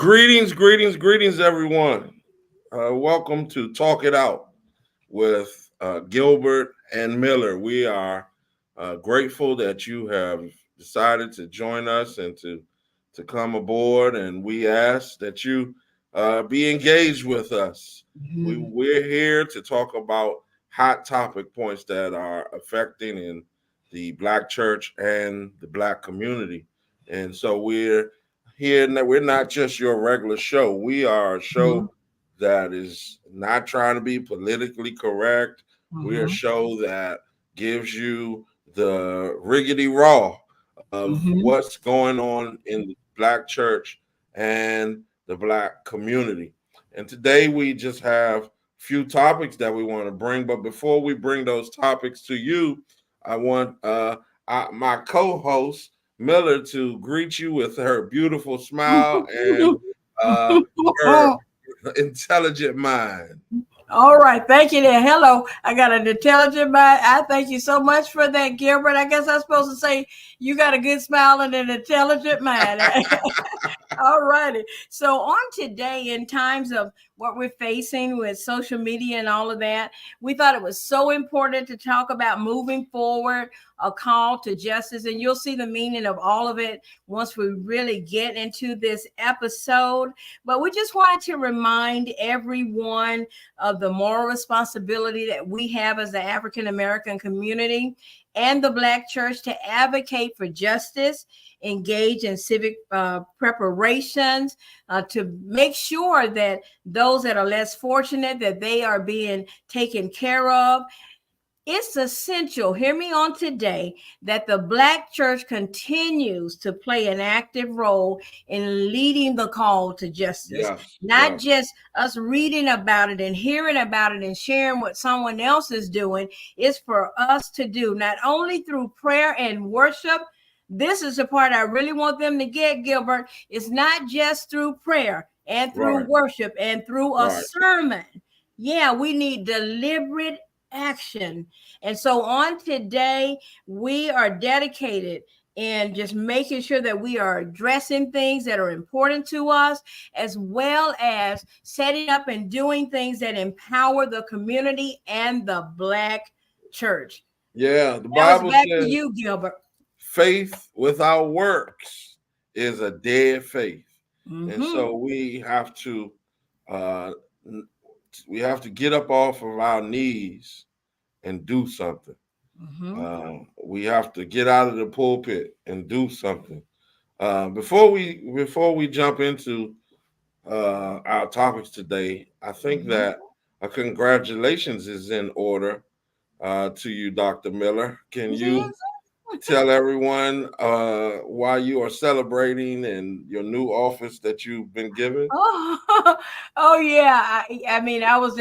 Greetings, everyone. Welcome to Talk It Out with Gilbert and Miller. We are grateful that you have decided to join us and to come aboard, and we ask that you be engaged with us. We're here to talk about hot topic points that are affecting in the Black church and the Black community. And so we're here. We're not just your regular show. We are a Mhm, show that is not trying to be politically correct. We're a mhm, show that gives you the riggedy raw of mhm. what's going on in the Black church and the Black community. And today we just have a few topics that we want to bring. But before we bring those topics to you, I want my co-host Miller to greet you with her beautiful smile and her intelligent mind. All right, thank you there. Hello, I got an intelligent mind. I thank you so much for that, Gilbert. I guess I'm supposed to say you got a good smile and an intelligent mind. All righty. So on today, in times of what we're facing with social media and all of that, we thought it was so important to talk about moving forward, a call to justice, and you'll see the meaning of all of it once we really get into this episode. But we just wanted to remind everyone of the moral responsibility that we have as the African American community and the Black church to advocate for justice, engage in civic preparations, to make sure that those that are less fortunate, that they are being taken care of. It's essential, hear me on today, that the Black church continues to play an active role in leading the call to justice. Yes, Not yes, just us reading about it and hearing about it and sharing what someone else is doing. It's for us to do, not only through prayer and worship. This is the part I really want them to get, Gilbert. It's not just through prayer and through right, worship and through a right. sermon. Yeah, we need deliberate action. And so on today, we are dedicated in just making sure that we are addressing things that are important to us, as well as setting up and doing things that empower the community and the Black church. Yeah, the Now it's Bible back to says you, Gilbert. faith without works is a dead faith. And Mm-hmm. so uh, we have to get up off of our knees and do something. Mm-hmm. We have to get out of the pulpit and do something. Before we jump into our topics today, I think Mm-hmm. that a congratulations is in order to you, Dr. Miller. Can you Yes. tell everyone why you are celebrating and your new office that you've been given? Oh, oh yeah. I mean, I was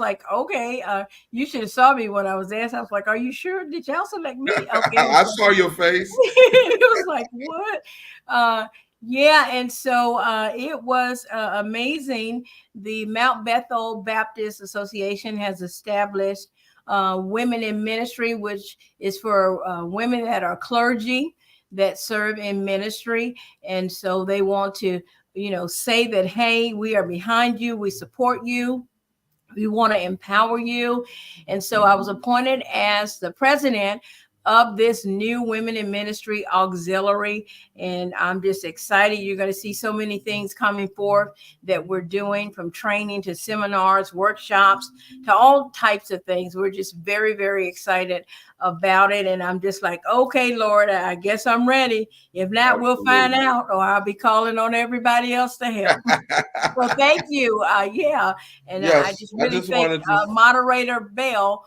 like, okay, you should have saw me when I was there. So I was like, are you sure? Did y'all select me? Okay. It was I like, saw your face. it was like, what? Yeah. And so it was amazing. The Mount Bethel Baptist Association has established women in ministry, which is for women that are clergy that serve in ministry. And so they want to, say that, hey, we are behind you, we support you, we want to empower you. And so I was appointed as the president of this new Women in Ministry Auxiliary. And I'm just excited. You're going to see so many things coming forth that we're doing, from training to seminars, workshops, to all types of things. We're just very, very excited about it. And I'm just like, okay, Lord, I guess I'm ready. If not, we'll find Absolutely. out, or I'll be calling on everybody else to help. Well, thank you. Yeah. And I Yes, just I really just thank wanted to. Moderator Bell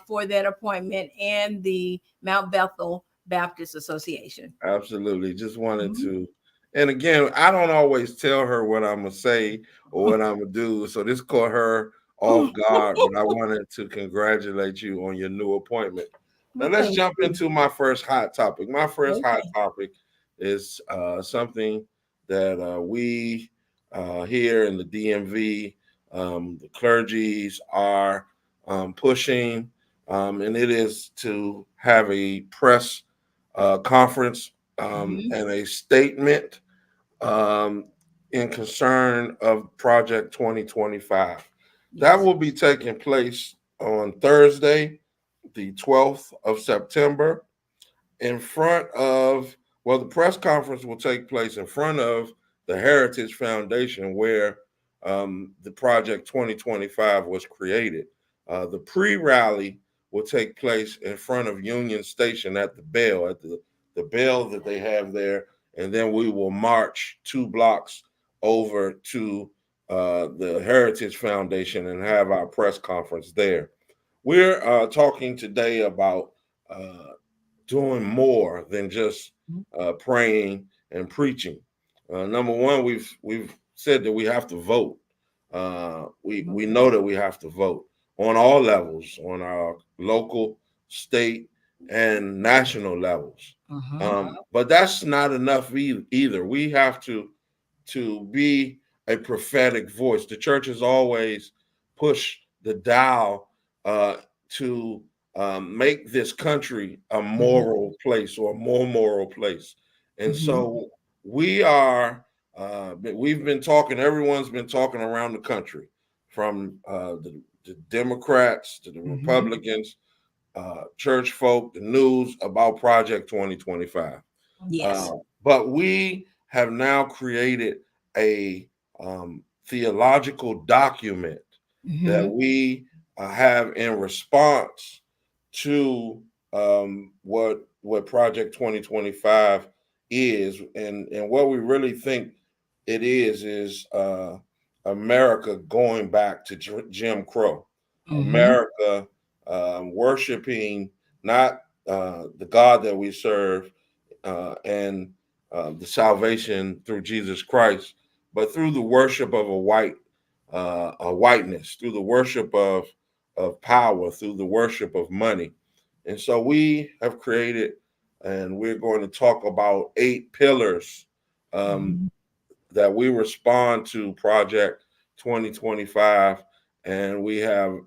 for that appointment, and the Mount Bethel Baptist Association. Absolutely. Just wanted Mhm. to. And again, I don't always tell her what I'm going to say or what I'm going to do. So this caught her off guard, but I wanted to congratulate you on your new appointment. Now, Well, let's thank jump you. into my first hot topic. My first hot Okay. topic is something that we here in the DMV, the clergies are pushing, and it is to have a press conference Mhm. and a statement. Um, in concern of Project 2025. That Yes. will be taking place on Thursday, the 12th of September, in front of, well, the press conference will take place in front of the Heritage Foundation where the Project 2025 was created. The pre-rally will take place in front of Union Station at the Bell, at the Bell that they have there, and then we will march 2 blocks over to the Heritage Foundation and have our press conference there. We're talking today about doing more than just praying and preaching. Number one, we've said that we have to vote. We know that we have to vote on all levels, on our local, state, and national levels. But that's not enough either. We have to be a prophetic voice. The church has always pushed the dial to make this country a moral place or a more moral place. And so we are, we've been talking, everyone's been talking around the country from the Democrats to the Republicans, church folk, the news about Project 2025. Yes. But we have now created a theological document that we have in response to what Project 2025 is, and what we really think it is America going back to Jim Crow, America worshiping not the God that we serve and the salvation through Jesus Christ, but through the worship of a whiteness, through the worship of power, through the worship of money. And so we have created, and we're going to talk about 8 pillars that we respond to Project 2025, and we have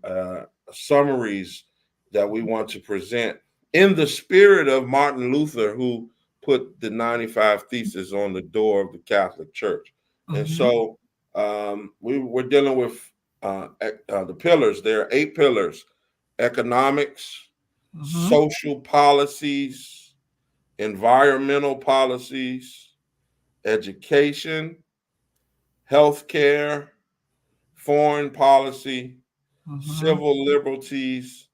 summaries that we want to present in the spirit of Martin Luther, who put the 95 Theses on the door of the Catholic Church. And so we're dealing with the pillars. There are 8 pillars: economics, social policies, environmental policies, education, healthcare, foreign policy, civil liberties,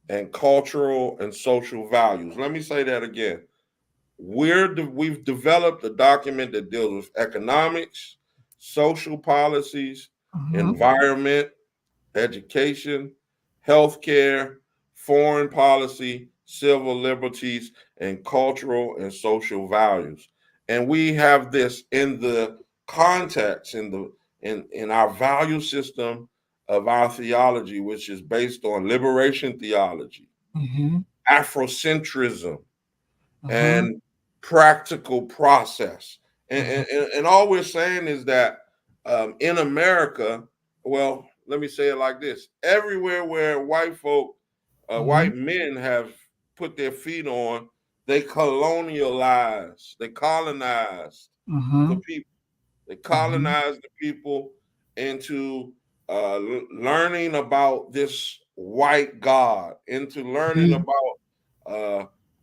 and cultural and social values. Let me say that again. We've developed a document that deals with economics, social policies, environment, education, healthcare, foreign policy, civil liberties, and cultural and social values. And we have this in the context, in our value system of our theology, which is based on liberation theology, Afrocentrism, and practical process. And all we're saying is that in America, well, let me say it like this: everywhere where white folk, white men have put their feet on, they colonialized, they colonized the people. They colonized the people into learning about this white God, into learning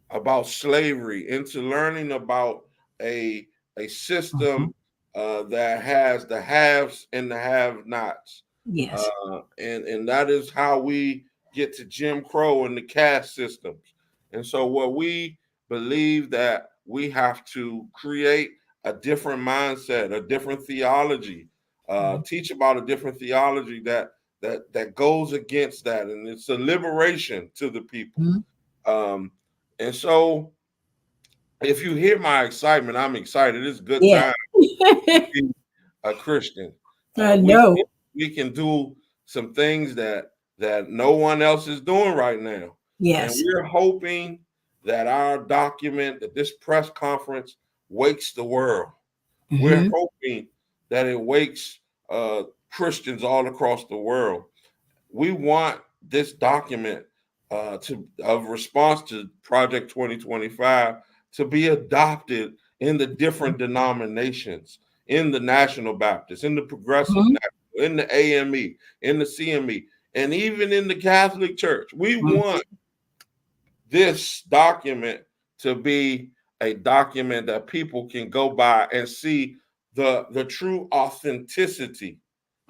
about slavery, into learning about a system that has the haves and the have-nots. Yes. And that is how we get to Jim Crow and the caste systems. And so what we believe that we have to create a different mindset, a different theology, teach about a different theology that goes against that, and it's a liberation to the people. Um, and so, if you hear my excitement, I'm excited. It's a good Yeah. time to be a Christian. I We know. we can do some things that no one else is doing right now, and Yes. we're hoping that our document, that this press conference, wakes the world. We're hoping that it wakes Christians all across the world. We want this document of response to Project 2025 to be adopted in the different denominations, in the National Baptist, in the Progressive Mhm. National, in the AME, in the CME, and even in the Catholic Church. We Mhm. want this document to be a document that people can go by and see the true authenticity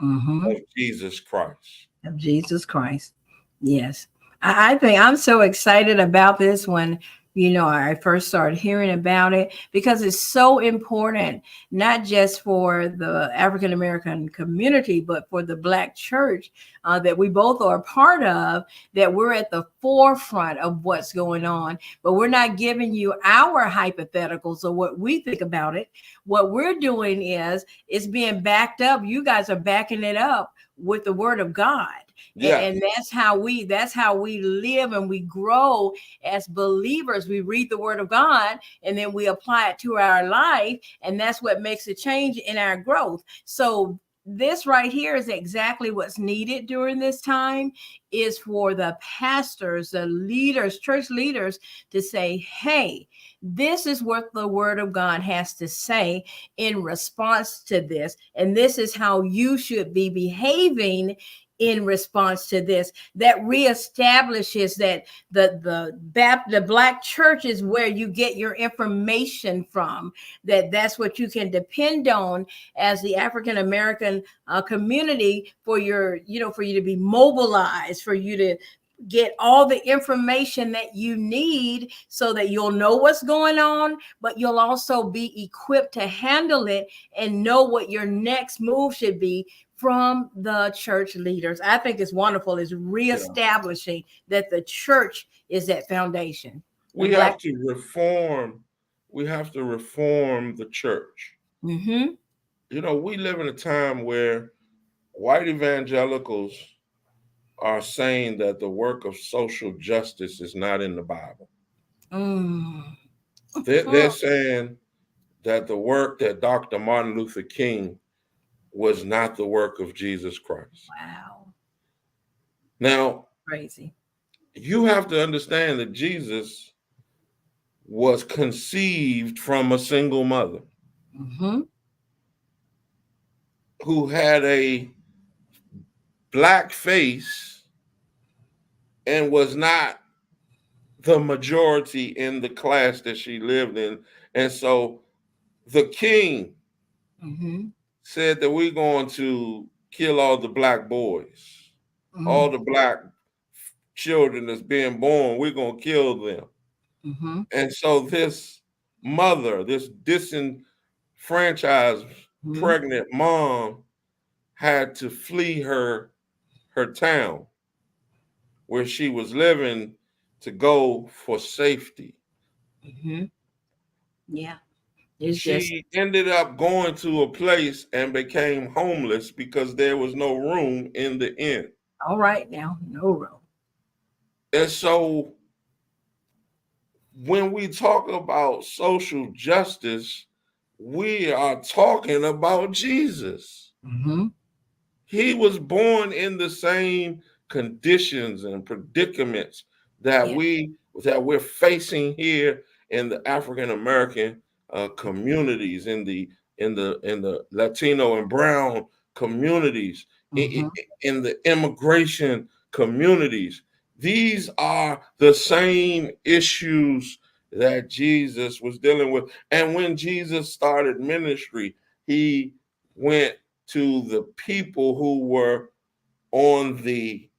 Mhm. of Jesus Christ. Of Jesus Christ. Yes. I think I'm so excited about this when, I first started hearing about it because it's so important, not just for the African American community, but for the Black church that we both are a part of, that we're at the forefront of what's going on. But we're not giving you our hypotheticals or what we think about it. What we're doing is it's being backed up. You guys are backing it up with the word of God. Yes, And that's how we live and we grow as believers. We read the word of God and then we apply it to our life, and that's what makes a change in our growth. So this right here is exactly what's needed during this time, is for the pastors, the leaders, church leaders, to say, hey, this is what the word of God has to say in response to this, and this is how you should be behaving in response to this. That reestablishes that the Black church is where you get your information from, that's what you can depend on as the African American community, for for you to be mobilized, for you to get all the information that you need so that you'll know what's going on, but you'll also be equipped to handle it and know what your next move should be from the church leaders. I think it's wonderful. It's yeah. reestablishing that the church is that foundation. The We Black. have to reform. We have to reform the church. Mm-hmm. We live in a time where white evangelicals are saying that the work of social justice is not in the Bible. Mm. They're saying that the work that Dr. Martin Luther King was not the work of Jesus Christ. Wow. Now, Crazy. you have to understand that Jesus was conceived from a single mother Mm-hmm. who had a black face and was not the majority in the class that she lived in. And so the king Mm-hmm. said that we're going to kill all the black boys, all the black children that's being born, we're going to kill them. Mm-hmm. And so this mother, this disenfranchised Mm-hmm. pregnant mom, had to flee her town where she was living to go for safety. Mm-hmm. Yeah. It's just She ended up going to a place and became homeless because there was no room in the inn. all right now. No room. And so when we talk about social justice, we are talking about Jesus. Mm-hmm. He was born in the same conditions and predicaments that Yeah. we're facing here in the African American communities, in the Latino and Brown communities, Mm-hmm. in the immigration communities. These are the same issues that Jesus was dealing with. And when Jesus started ministry, he went to the people who were on the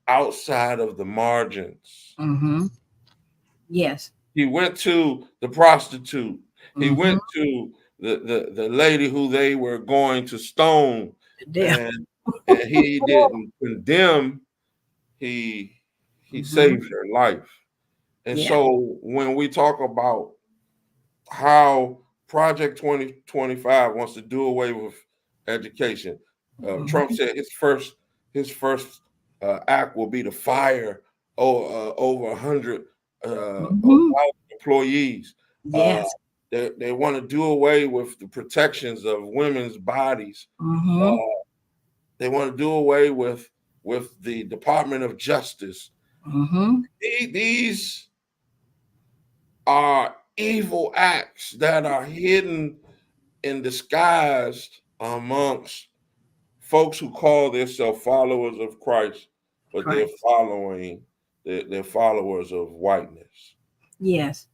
outside of the margins. Mm-hmm. Yes. He went to the prostitute. He Mm-hmm. went to the lady who they were going to stone, Yeah. and he didn't condemn. He he Mm-hmm. saved her life. And Yeah. so when we talk about how Project 2025 wants to do away with education. Trump Mm-hmm. said his first act will be to fire over 100 Mm-hmm. employees. Uh, Yes. they want to do away with the protections of women's bodies. Mm-hmm. Uh, they want to do away with the Department of Justice. Mm-hmm. These are evil acts that are hidden in disguised amongst folks who call themselves followers of Christ, but they're Christ. following, they're followers of whiteness. Yes.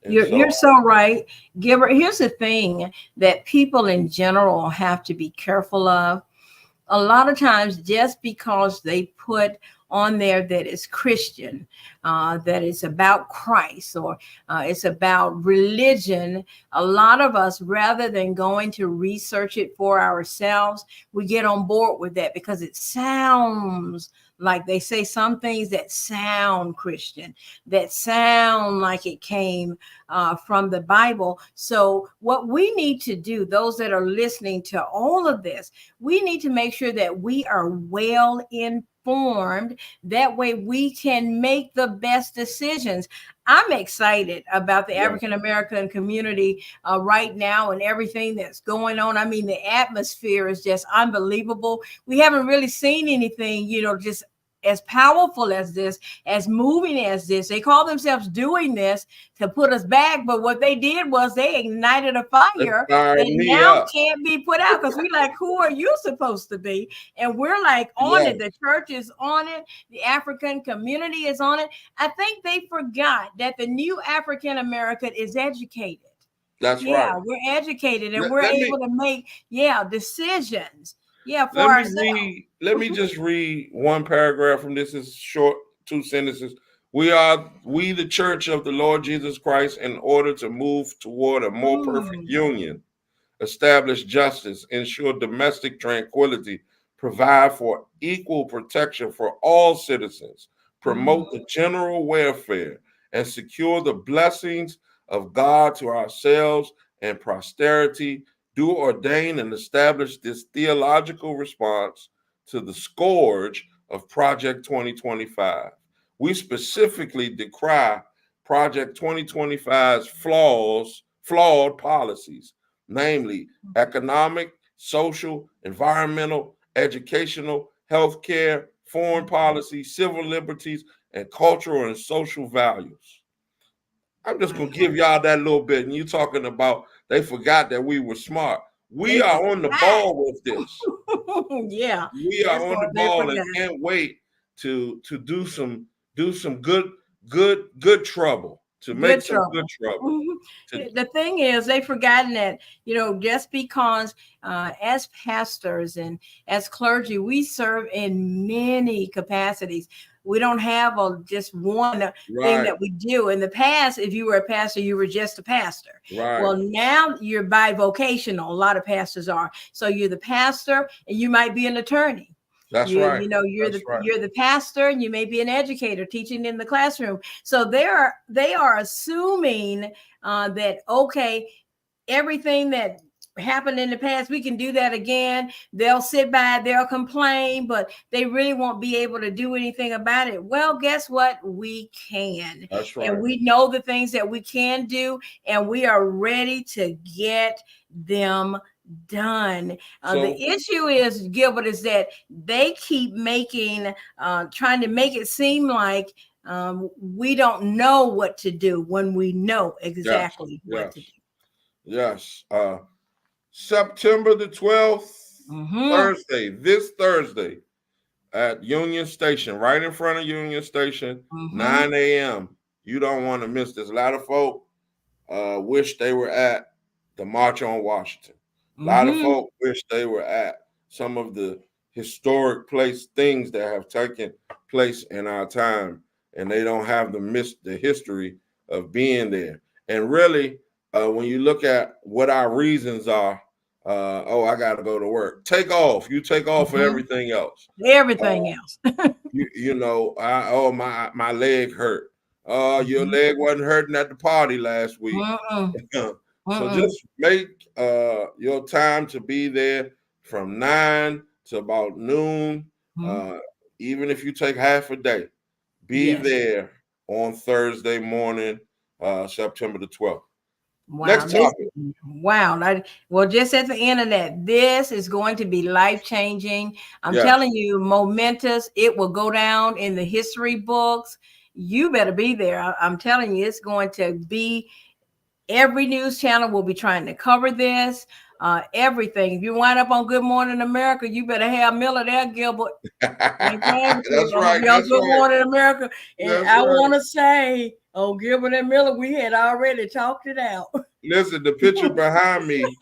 And You're so, so right, Gilbert. Here's the thing that people in general have to be careful of. A lot of times, just because they put on there that it's Christian, that it's about Christ, or it's about religion, a lot of us, rather than going to research it for ourselves, we get on board with that because it sounds like, they say some things that sound Christian, that sound like it came from the Bible. So, what we need to do, those that are listening to all of this, we need to make sure that we are well informed. That way we can make the best decisions. I'm excited about the yeah, African American community right now and everything that's going on. I mean, the atmosphere is just unbelievable. We haven't really seen anything, just as powerful as this, as moving as this. They call themselves doing this to put us back, but what they did was they ignited a it fire fired that me now up. can't be put out, because we like, who are you supposed to be? And we're like on it. Yes, The church is on it. The African community is on it. I think they forgot that the new African American is educated. that's Yeah, right. we're educated and Let, we're let me able to make, decisions. Yeah, for let me ourselves. read. Let me just read one paragraph from this. Is short, two sentences. We the Church of the Lord Jesus Christ, in order to move toward a more perfect Mm, union, establish justice, ensure domestic tranquility, provide for equal protection for all citizens, mm, promote the general welfare, and secure the blessings of God to ourselves and posterity, do ordain and establish this theological response to the scourge of Project 2025. We specifically decry Project 2025's flawed policies, namely economic, social, environmental, educational, healthcare, foreign policy, civil liberties, and cultural and social values. I'm just gonna give y'all that little bit. And you talking about they forgot that we were smart. We they are on the forgot. ball with this. Yeah, We are that's on the what they ball and forgot. can't wait to do some good trouble, to make Good some good trouble. trouble. Mhm. To The thing is, they've forgotten that, just because as pastors and as clergy, we serve in many capacities. We don't have just one thing right, that we do. In the past, if you were a pastor, you were just a pastor. right. Well, now you're bivocational. A lot of pastors are. So you're the pastor and you might be an attorney. That's You right. you know you're That's the right. you're the pastor and you may be an educator teaching in the classroom. So they are assuming that, okay, everything that happened in the past, we can do that again. They'll sit by, they'll complain, but they really won't be able to do anything about it. Well, guess what? We can, That's and right. we know the things that we can do, and we are ready to get them done. The So issue is, Gilbert, is that they keep trying to make it seem like we don't know what to do when we know yes, exactly what to do. yes, yes. September the 12th, Mm-hmm. Thursday, this Thursday at Union Station, right in front of Union Station, Mm-hmm. 9 a.m. You don't want to miss this. A lot of folk wish they were at the March on Washington. A lot of Mm-hmm. folk wish they were at some of the historic things that have taken place in our time, and they don't have the history of being there. And really, when you look at what our reasons are, oh, I got to go to work. Take off. You take off for Mm-hmm. everything else. Everything else. My leg hurt. Oh, your Mm-hmm. leg wasn't hurting at the party last week. Mm-mm. So Mm-mm. just make your time to be there from 9 to about noon. Mm-hmm. Uh, Even if you take half a day, be Yes. there on Thursday morning, September the 12th. Wow. Next topic. Wow. Well, just at the end of that, this is going to be life changing. I'm Yes, telling you, momentous. It will go down in the history books. You better be there. I'm telling you, it's going to be. Every news channel will be trying to cover this. everything. If you wind up on Good Morning America, you better have Miller there, Gilbert. Ain't playing with you. That's I'm gonna right. be on That's Good right. Morning America, and That's I right. want to say, oh, Gilbert and Miller, we had already talked it out. Listen, the picture behind me,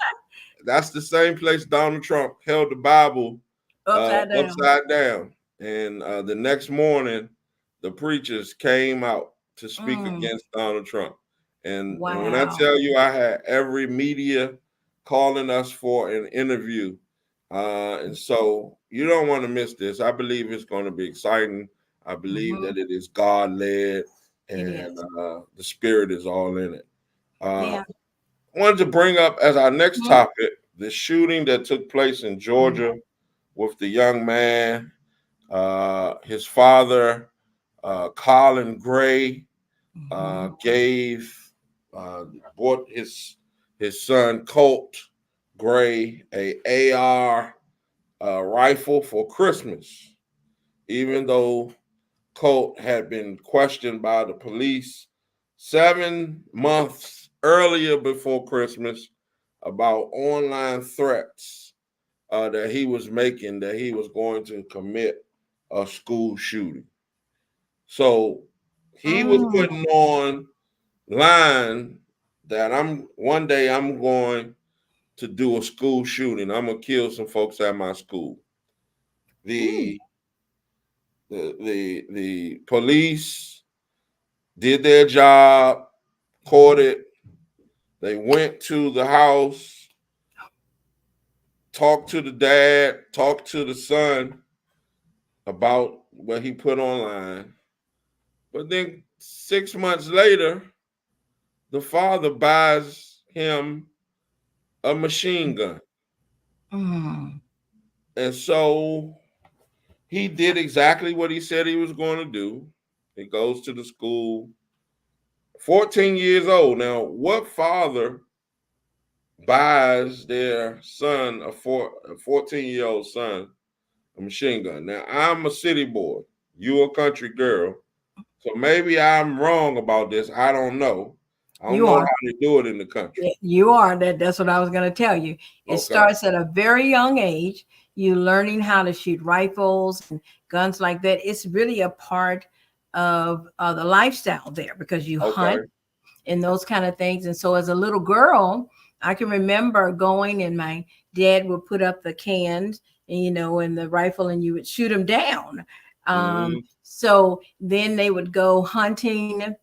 that's the same place Donald Trump held the Bible Upside down. upside down. And the next morning, the preachers came out to speak Mm, against Donald Trump. And when I wow. tell you, I had every media calling us for an interview. And so you don't want to miss this. I believe it's going to be exciting. I believe Hmm. that it is God led It and is. the spirit is all in it. Uh, Yeah. I wanted to bring up as our next Mhm. topic the shooting that took place in Georgia with the young man, his father, Colin Gray, Mhm. gave bought his son Colt Gray a AR rifle for Christmas, even though Colt had been questioned by the police 7 months earlier before Christmas about online threats that he was making that he was going to commit a school shooting. So he was Mm. putting on line that I'm one day I'm going to do a school shooting. I'm gonna kill some folks at my school. Mm. The the police did their job, caught Mhm. it. They went to the house, talked to the dad, talked to the son about what he put online. But then 6 months later, the father buys him a machine gun. Mm. And so he did exactly what he said he was going to do. He goes to the school, 14 years old. Now, what father buys their son, a 14-year-old son, a machine gun? Now, I'm a city boy. You a country girl. So maybe I'm wrong about this. I don't know. I don't You know are. how they do it in the country. Yeah, you are. That's what I was going to tell you. It Okay. starts at a very young age. You learning how to shoot rifles and guns like that. It's really a part of the lifestyle there because you hunt Okay. and those kind of things. And so as a little girl, I can remember going and my dad would put up the cans, and, and the rifle, and you would shoot them down. Mm-hmm. So then they would go hunting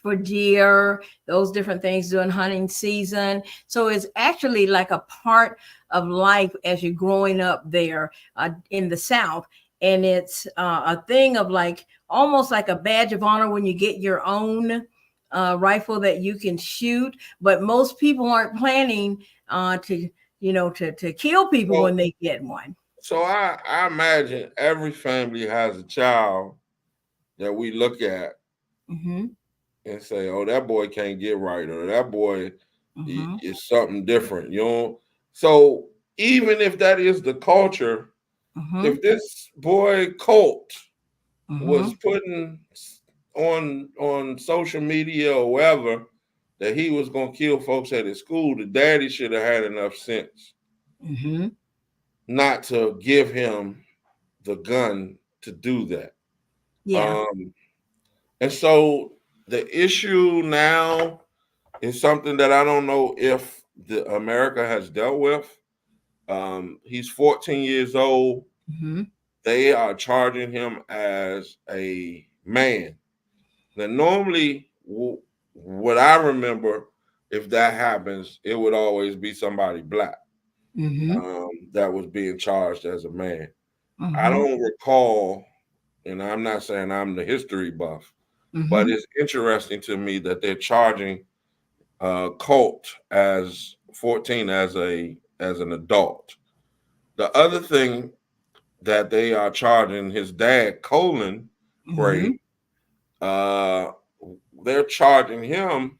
for deer, those different things during hunting season. So it's actually like a part of life as you're growing up there in the South. And it's a thing of like almost like a badge of honor when you get your own rifle that you can shoot. But most people aren't planning to kill people So, when they get one. so I imagine every family has a child that we look at Hmm. and say, "Oh, that boy can't get right," or "That boy Hmm. is something different." So even if that is the culture, Hmm. if this boy Colt was Hmm. putting on social media or wherever that he was gonna kill folks at his school, the daddy should have had enough sense Hmm. not to give him the gun to do that. Yeah. Um, and so the issue now is something that I don't know if the America has dealt with. He's 14 years old. Hmm. They are charging him as a man. Now, normally, what I remember, if that happens, it would always be somebody black Hmm. that was being charged as a man. I Hmm. don't recall, and I'm not saying I'm the history buff, but Hmm. it's interesting to me that they're charging Colt as 14 as an adult. The other thing that they are charging his dad, Colin Gray, Hmm. uh, they're charging him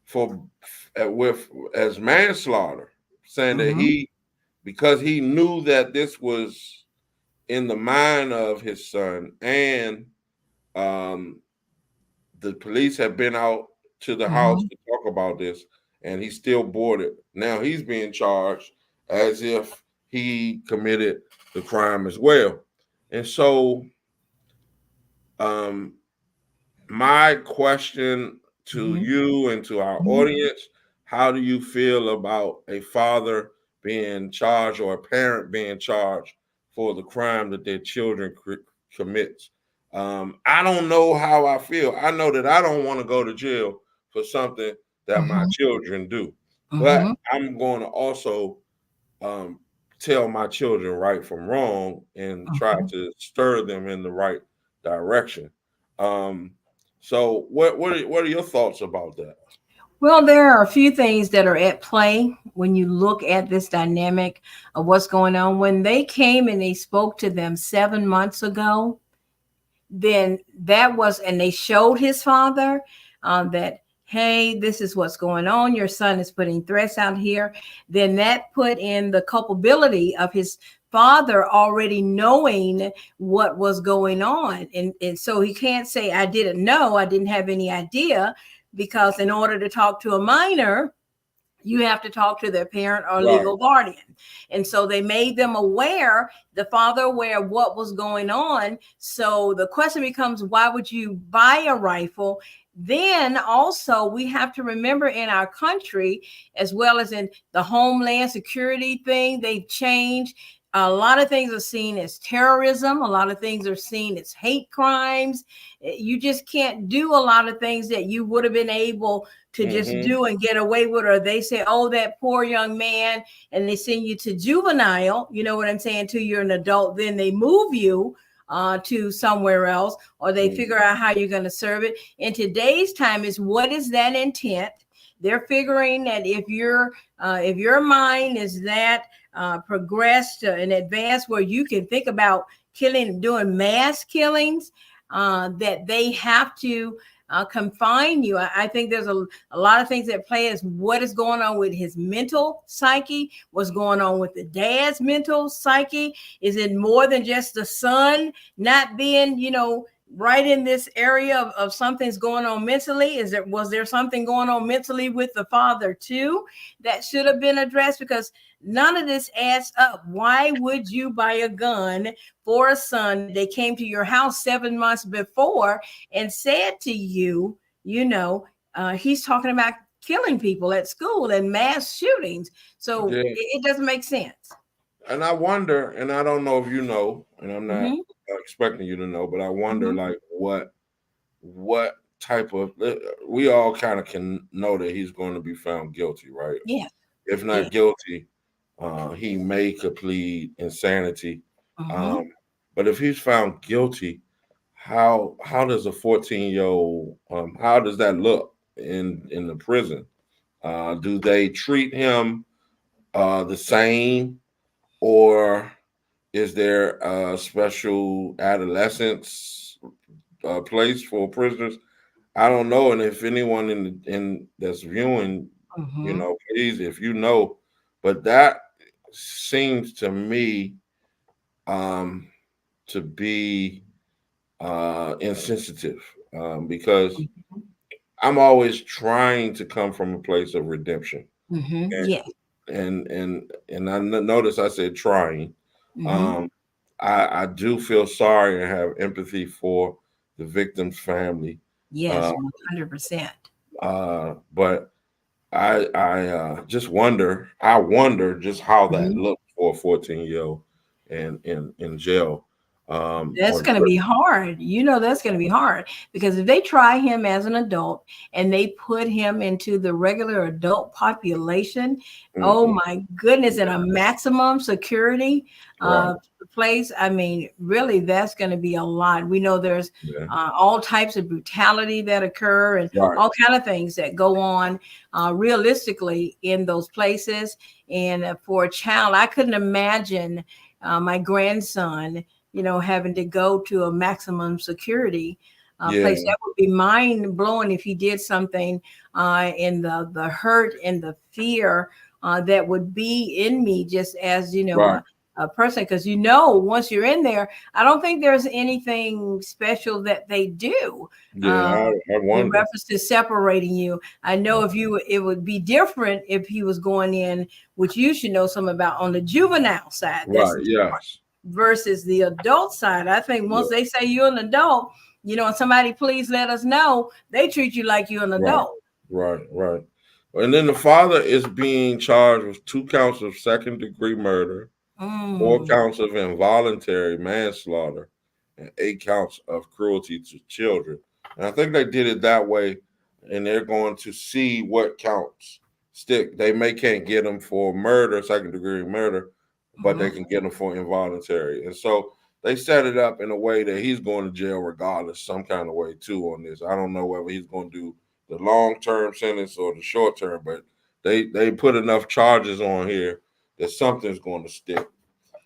for with as manslaughter, saying that Hmm. because he knew that this was in the mind of his son, and um, the police had been out to the house Hmm. to talk about this, and he's still boarded. Now he's being charged as if he committed the crime as well. And so, um, my question to Mhm. you and to our Mhm. audience: how do you feel about a father being charged or a parent being charged for the crime that their children commits? I don't know how I feel. I know that I don't want to go to jail for something that my Mhm. children do, but Mhm. I'm going to also um, tell my children right from wrong and try Mhm. to stir them in the right direction. Um, so, what are your thoughts about that? Well, there are a few things that are at play when you look at this dynamic of what's going on. When they came and they spoke to them 7 months ago, then that was, and they showed his father that, hey, this is what's going on. Your son is putting threats out here. Then that put in the culpability of his father already knowing what was going on. And so he can't say, I didn't know, I didn't have any idea, because in order to talk to a minor, you have to talk to their parent or Right. legal guardian. And so they made them aware, the father aware of what was going on. So the question becomes, why would you buy a rifle? Then also, we have to remember, in our country, as well as in the homeland security thing, they've changed. A lot of things are seen as terrorism. A lot of things are seen as hate crimes. You just can't do a lot of things that you would have been able to just Mm-hmm. do and get away with. Or they say, oh, that poor young man, and they send you to juvenile, you know what I'm saying, till you're an adult. Then they move you to somewhere else, or they Mm-hmm. figure out how you're going to serve it. In today's time, is what is that intent? They're figuring that if your mind is that progressed and advanced, where you can think about killing, doing mass killings, that they have to confine you. I think there's a lot of things that play, as what is going on with his mental psyche, what's going on with the dad's mental psyche. Is it more than just the son not being, right in this area of something's going on mentally? Was there something going on mentally with the father too that should have been addressed? Because none of this adds up. Why would you buy a gun for a son that they came to your house 7 months before and said to you, he's talking about killing people at school and mass shootings? So Yeah. it doesn't make sense. And I wonder, and I don't know if you know, and I'm not Hmm. expecting you to know, but I wonder, Hmm. like, what type of, we all kind of can know that he's going to be found guilty, right? Yes. If Yeah. not guilty, he may could plead insanity. Hmm. Um, but if he's found guilty, how does a 14-year-old, how does that look in the prison? Do they treat him the same, or is there a special adolescence place for prisoners? I don't know, and if anyone in that's viewing, Hmm. please, if you know, but that seems to me um, to be insensitive, because I'm always trying to come from a place of redemption, Hmm. Yes. and notice I said trying. Hmm. Um, I do feel sorry and have empathy for the victim's family, uh, Yes, 100%. but I just wonder. I wonder just how that Mhm. looks for a 14-year-old in jail. That's On going to be hard. That's going to be hard, because if they try him as an adult and they put him into the regular adult population, oh mhm, my goodness, in a maximum security right, place, I mean, really, that's going to be a lot. We know there's yeah, all types of brutality that occur, and right, all kind of things that go on realistically in those places. And for a child, I couldn't imagine my grandson, having to go to a maximum security yeah, place. That would be mind blowing if he did something, in the hurt and the fear that would be in me, just as right, person, because you know once you're in there, I don't think there's anything special that they do Yeah, uh, I in wonder. reference to separating you. I know if you it would be different if he was going in, which you should know something about, on the juvenile side. That's Right. different Yes. versus the adult side. I think Yeah. once they say you're an adult, and somebody please let us know, they treat you like you're an Right. adult. Right. Right. And then the father is being charged with 2 counts of second-degree murder, 4 counts of involuntary manslaughter, and 8 counts of cruelty to children. And I think they did it that way, and they're going to see what counts stick. They may can't get him for murder, second-degree murder, but they Mm-hmm. can get him for involuntary. And so they set it up in a way that he's going to jail regardless, some kind of way too on this. I don't know whether he's going to do the long-term sentence or the short-term, but they put enough charges on here that something's going to stick.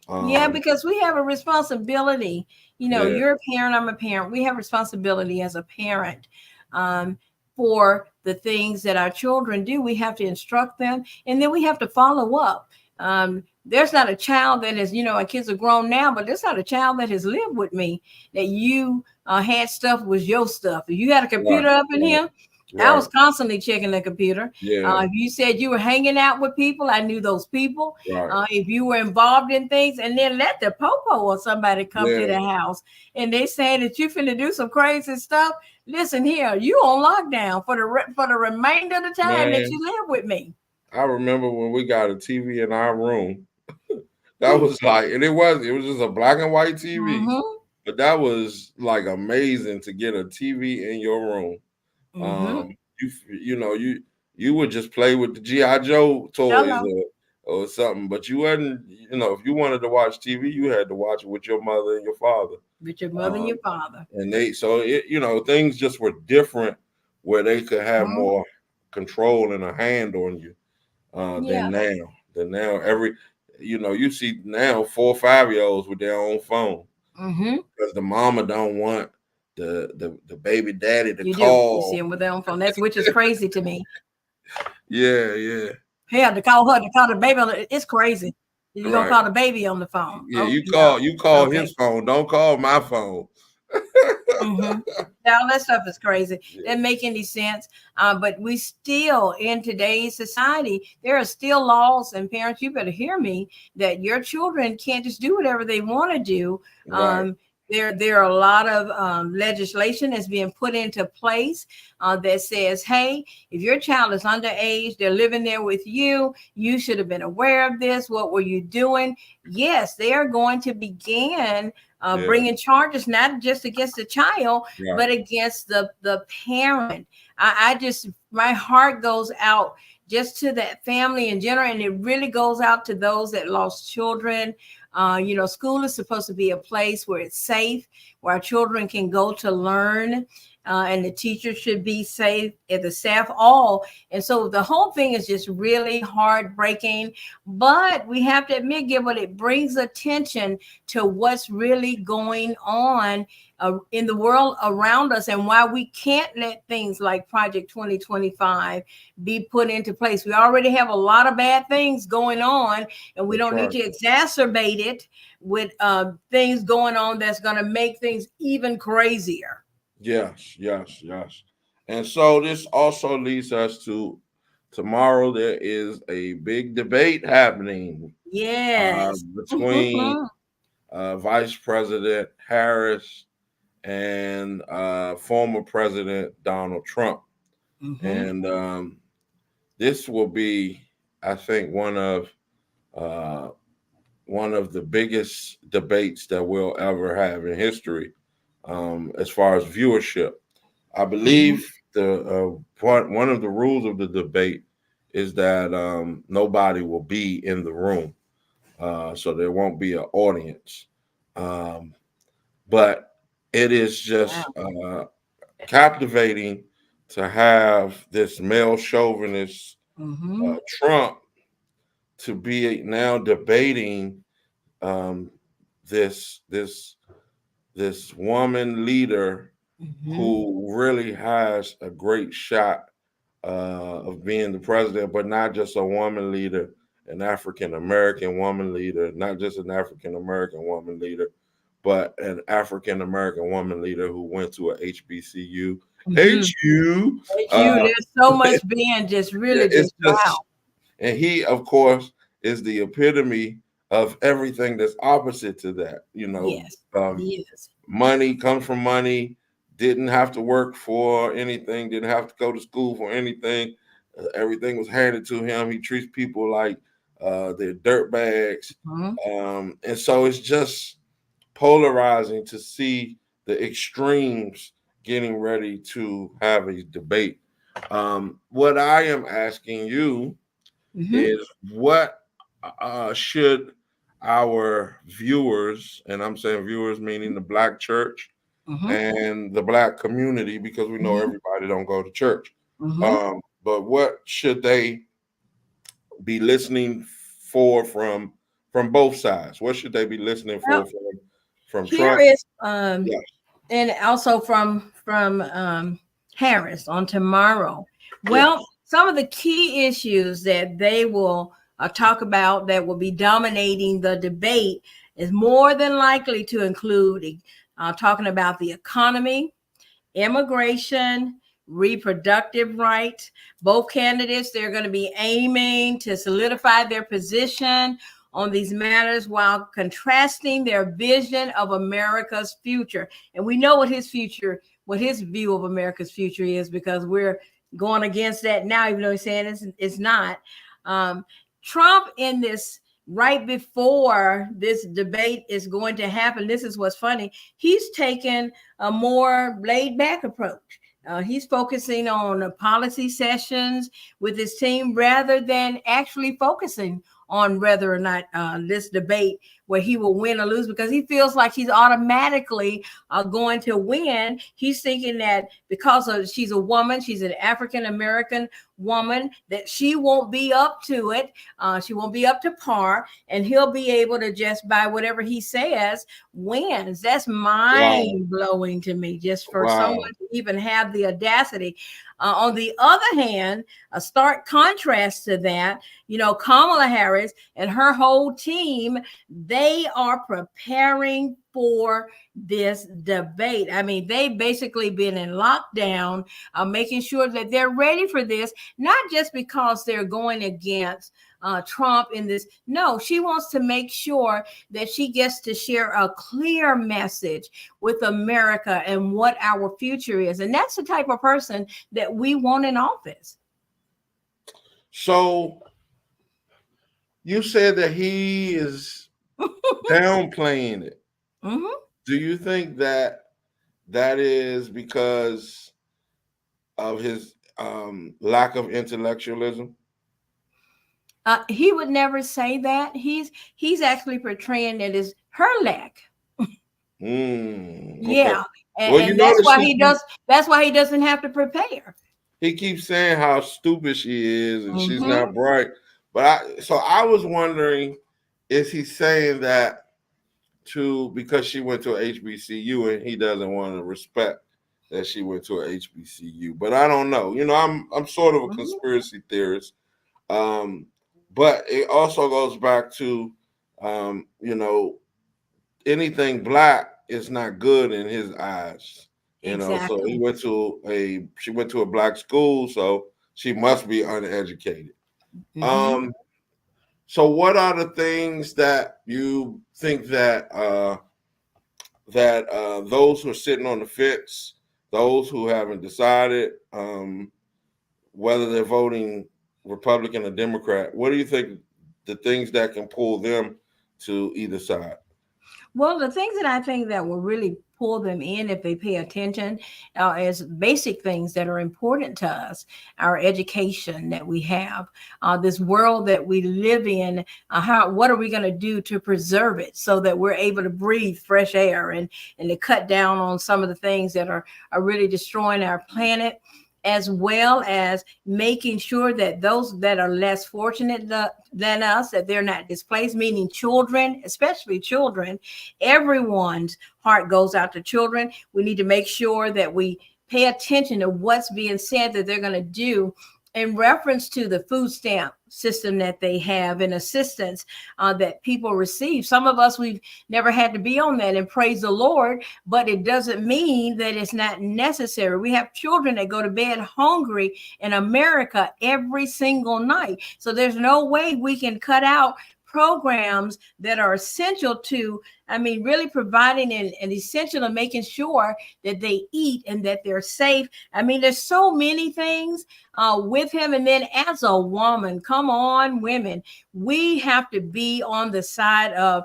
Yeah, Um, because we have a responsibility. yeah, You're a parent, I'm a parent. We have responsibility as a parent um, for the things that our children do. We have to instruct them, and then we have to follow up. There's not a child that is, our kids are grown now, but there's not a child that has lived with me that you had stuff was your stuff. If you had a right, computer up in right, here, I right. was constantly checking the computer. Yeah, If you said you were hanging out with people, I knew those people. right. If you were involved in things, and then let the popo or somebody come to Yeah, the house and they saying that you finna do some crazy stuff. Listen here, you on lockdown for the remainder of the time that you man. live with me. I remember when we got a TV in our room. That was like, and it was just a black and white TV, Mm-hmm. but that was like amazing to get a TV in your room. Mm-hmm. Um, you would just play with the GI Joe toys Hello. or something, but you wasn't. If you wanted to watch TV, you had to watch it with your mother and your father. With your mother and Um, your father. and things just were different where they could have Mm-hmm. more control and a hand on you Yeah. than now. You see now 4 or 5 year olds with their own phone Mm-hmm. because the mama don't want the baby daddy to You do. You see call. them with their own phone. That's which is crazy to me. Yeah, yeah, Hell, to call the baby it's crazy. You're gonna right. call the baby on the phone. Yeah, Oh you no. call Okay. his phone. Don't call my phone. Mm-hmm. Now that stuff is crazy. Yeah, Doesn't make any sense. But we still, in today's society, there are still laws, and parents, you better hear me, that your children can't just do whatever they want to do. right. There are a lot of legislation that's being put into place that says, hey, if your child is underage, they're living there with you, you should have been aware of this. What were you doing? Yes, they are going to begin Yeah, bringing charges not just against the child, right. but against the parent. I just, my heart goes out just to that family in general, and it really goes out to those that lost children. School is supposed to be a place where it's safe, where our children can go to learn. And the teachers should be safe, and the staff all. And so the whole thing is just really heartbreaking. But we have to admit, Gilbert, it brings attention to what's really going on in the world around us, and why we can't let things like Project 2025 be put into place. We already have a lot of bad things going on, and we That's don't need right. to exacerbate it with things going on that's going to make things even crazier. Yes, yes, yes. And so this also leads us to tomorrow. There is a big debate happening Yes. between Vice President Harris and former President Donald Trump. Mm-hmm. And this will be, I think, uh, one of the biggest debates that we'll ever have in history, as far as viewership. I Mm-hmm. believe one of the rules of the debate is that nobody will be in the room, so there won't be an audience. Um, but it is Wow. just captivating to have this male chauvinist Mm-hmm. Trump to be now debating um, this this woman leader Mm-hmm. who really has a great shot of being the president, but not just a woman leader, an African American woman leader, not just an African American woman leader, but an African American woman leader who went to a HBCU. Mm-hmm. HU. Thank you. There's so much being just Yeah, really it's just wow. just, and he, of course, is the epitome of everything that's opposite to that. Yes, yes. Money comes from money. Didn't have to work for anything. Didn't have to go to school for anything. Everything was handed to him. He treats people like they're dirt bags, Mm-hmm. and so it's just polarizing to see the extremes getting ready to have a debate. What I am asking you Mm-hmm. is, what should our viewers, and I'm saying viewers meaning the Black church Mm-hmm. and the Black community, because we know Mm-hmm. everybody don't go to church, Mm-hmm. but what should they be listening for from both sides? What should they be listening for Well, from here Trump? is Yes. and also from Harris on tomorrow. Yes. Well, some of the key issues that they will talk about that will be dominating the debate is more than likely to include talking about the economy, immigration, reproductive rights. Both candidates, they're going to be aiming to solidify their position on these matters while contrasting their vision of America's future. And we know what his future, what his view of America's future is, because we're going against that now, even though he's saying it's not. Um, Trump, in this, right before this debate is going to happen, this is what's funny, he's taken a more laid back approach. He's focusing on policy sessions with his team rather than actually focusing on whether or not this debate where he will win or lose, because he feels like he's automatically going to win. He's thinking that because she's a woman, she's an African American woman, that she won't be up to it. She won't be up to par, and he'll be able to just by whatever he says wins. That's Wow. mind blowing to me, just for Wow. someone to even have the audacity. On the other hand, a stark contrast to that, Kamala Harris and her whole team, they are preparing for this debate. I mean, they've basically been in lockdown, making sure that they're ready for this, not just because they're going against Trump in this. No, she wants to make sure that she gets to share a clear message with America and what our future is. And that's the type of person that we want in office. So you said that he is downplaying it. Mm-hmm. Do you think that is because of his lack of intellectualism? He would never say that. He's actually portraying it as her lack. Okay. Yeah, Well, and that's why he does. That's why he doesn't have to prepare. he keeps saying how stupid she is and she's Mm-hmm. not bright. But I was wondering, is he saying that because she went to a HBCU and he doesn't want to respect that she went to a HBCU? But I don't know. I'm sort of a conspiracy theorist. But it also goes back to anything Black is not good in his eyes. So she went to a Black school, so she must be uneducated. Mm-hmm. So what are the things that you think that those who are sitting on the fence, those who haven't decided whether they're voting Republican or Democrat, what do you think the things that can pull them to either side? Well, the things that I think that will really pull them in if they pay attention is basic things that are important to us: our education that we have, this world that we live in. What are we going to do to preserve it so that we're able to breathe fresh air and to cut down on some of the things that are really destroying our planet, as well as making sure that those that are less fortunate than us, that they're not displaced, meaning children, especially children. Everyone's heart goes out to children. We need to make sure that we pay attention to what's being said that they're going to do in reference to the food stamp system that they have and assistance that people receive. Some of us, we've never had to be on that, and praise the Lord, but it doesn't mean that it's not necessary. We have children that go to bed hungry in America every single night. So there's no way we can cut out programs that are essential to, really providing an essential of making sure that they eat and that they're safe. There's so many things with him. And then as a woman, come on, women, we have to be on the side of,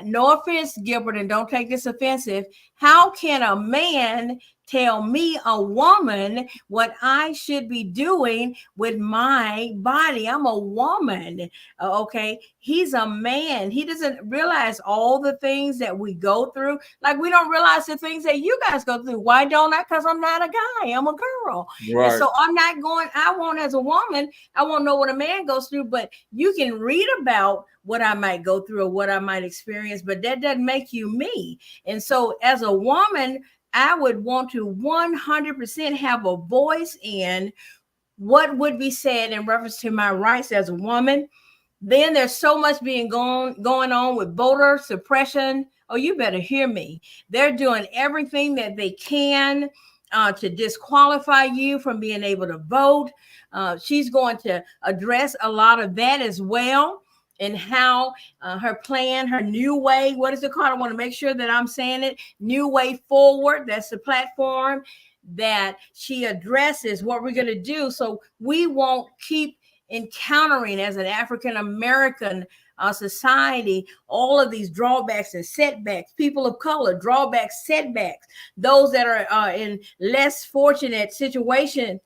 no offense, Gilbert, and don't take this offensive. How can a man tell me, a woman, what I should be doing with my body? I'm a woman. Okay. He's a man. He doesn't realize all the things that we go through. Like, we don't realize the things that you guys go through. Why don't I? Because I'm not a guy. I'm a girl. Right. And so I'm not going, I won't, as a woman, I won't know what a man goes through, but you can read about what I might go through or what I might experience, but that doesn't make you me. And so as a woman, I would want to 100% have a voice in what would be said in reference to my rights as a woman. Then there's so much being going on with voter suppression. Oh, you better hear me. They're doing everything that they can to disqualify you from being able to vote. She's going to address a lot of that as well. And how her plan, her new way, what is it called? I want to make sure that I'm saying it. New Way Forward. That's the platform that she addresses what we're going to do. So we won't keep encountering, as an African-American society, all of these drawbacks and setbacks. People of color, drawbacks, setbacks. Those that are in less fortunate situations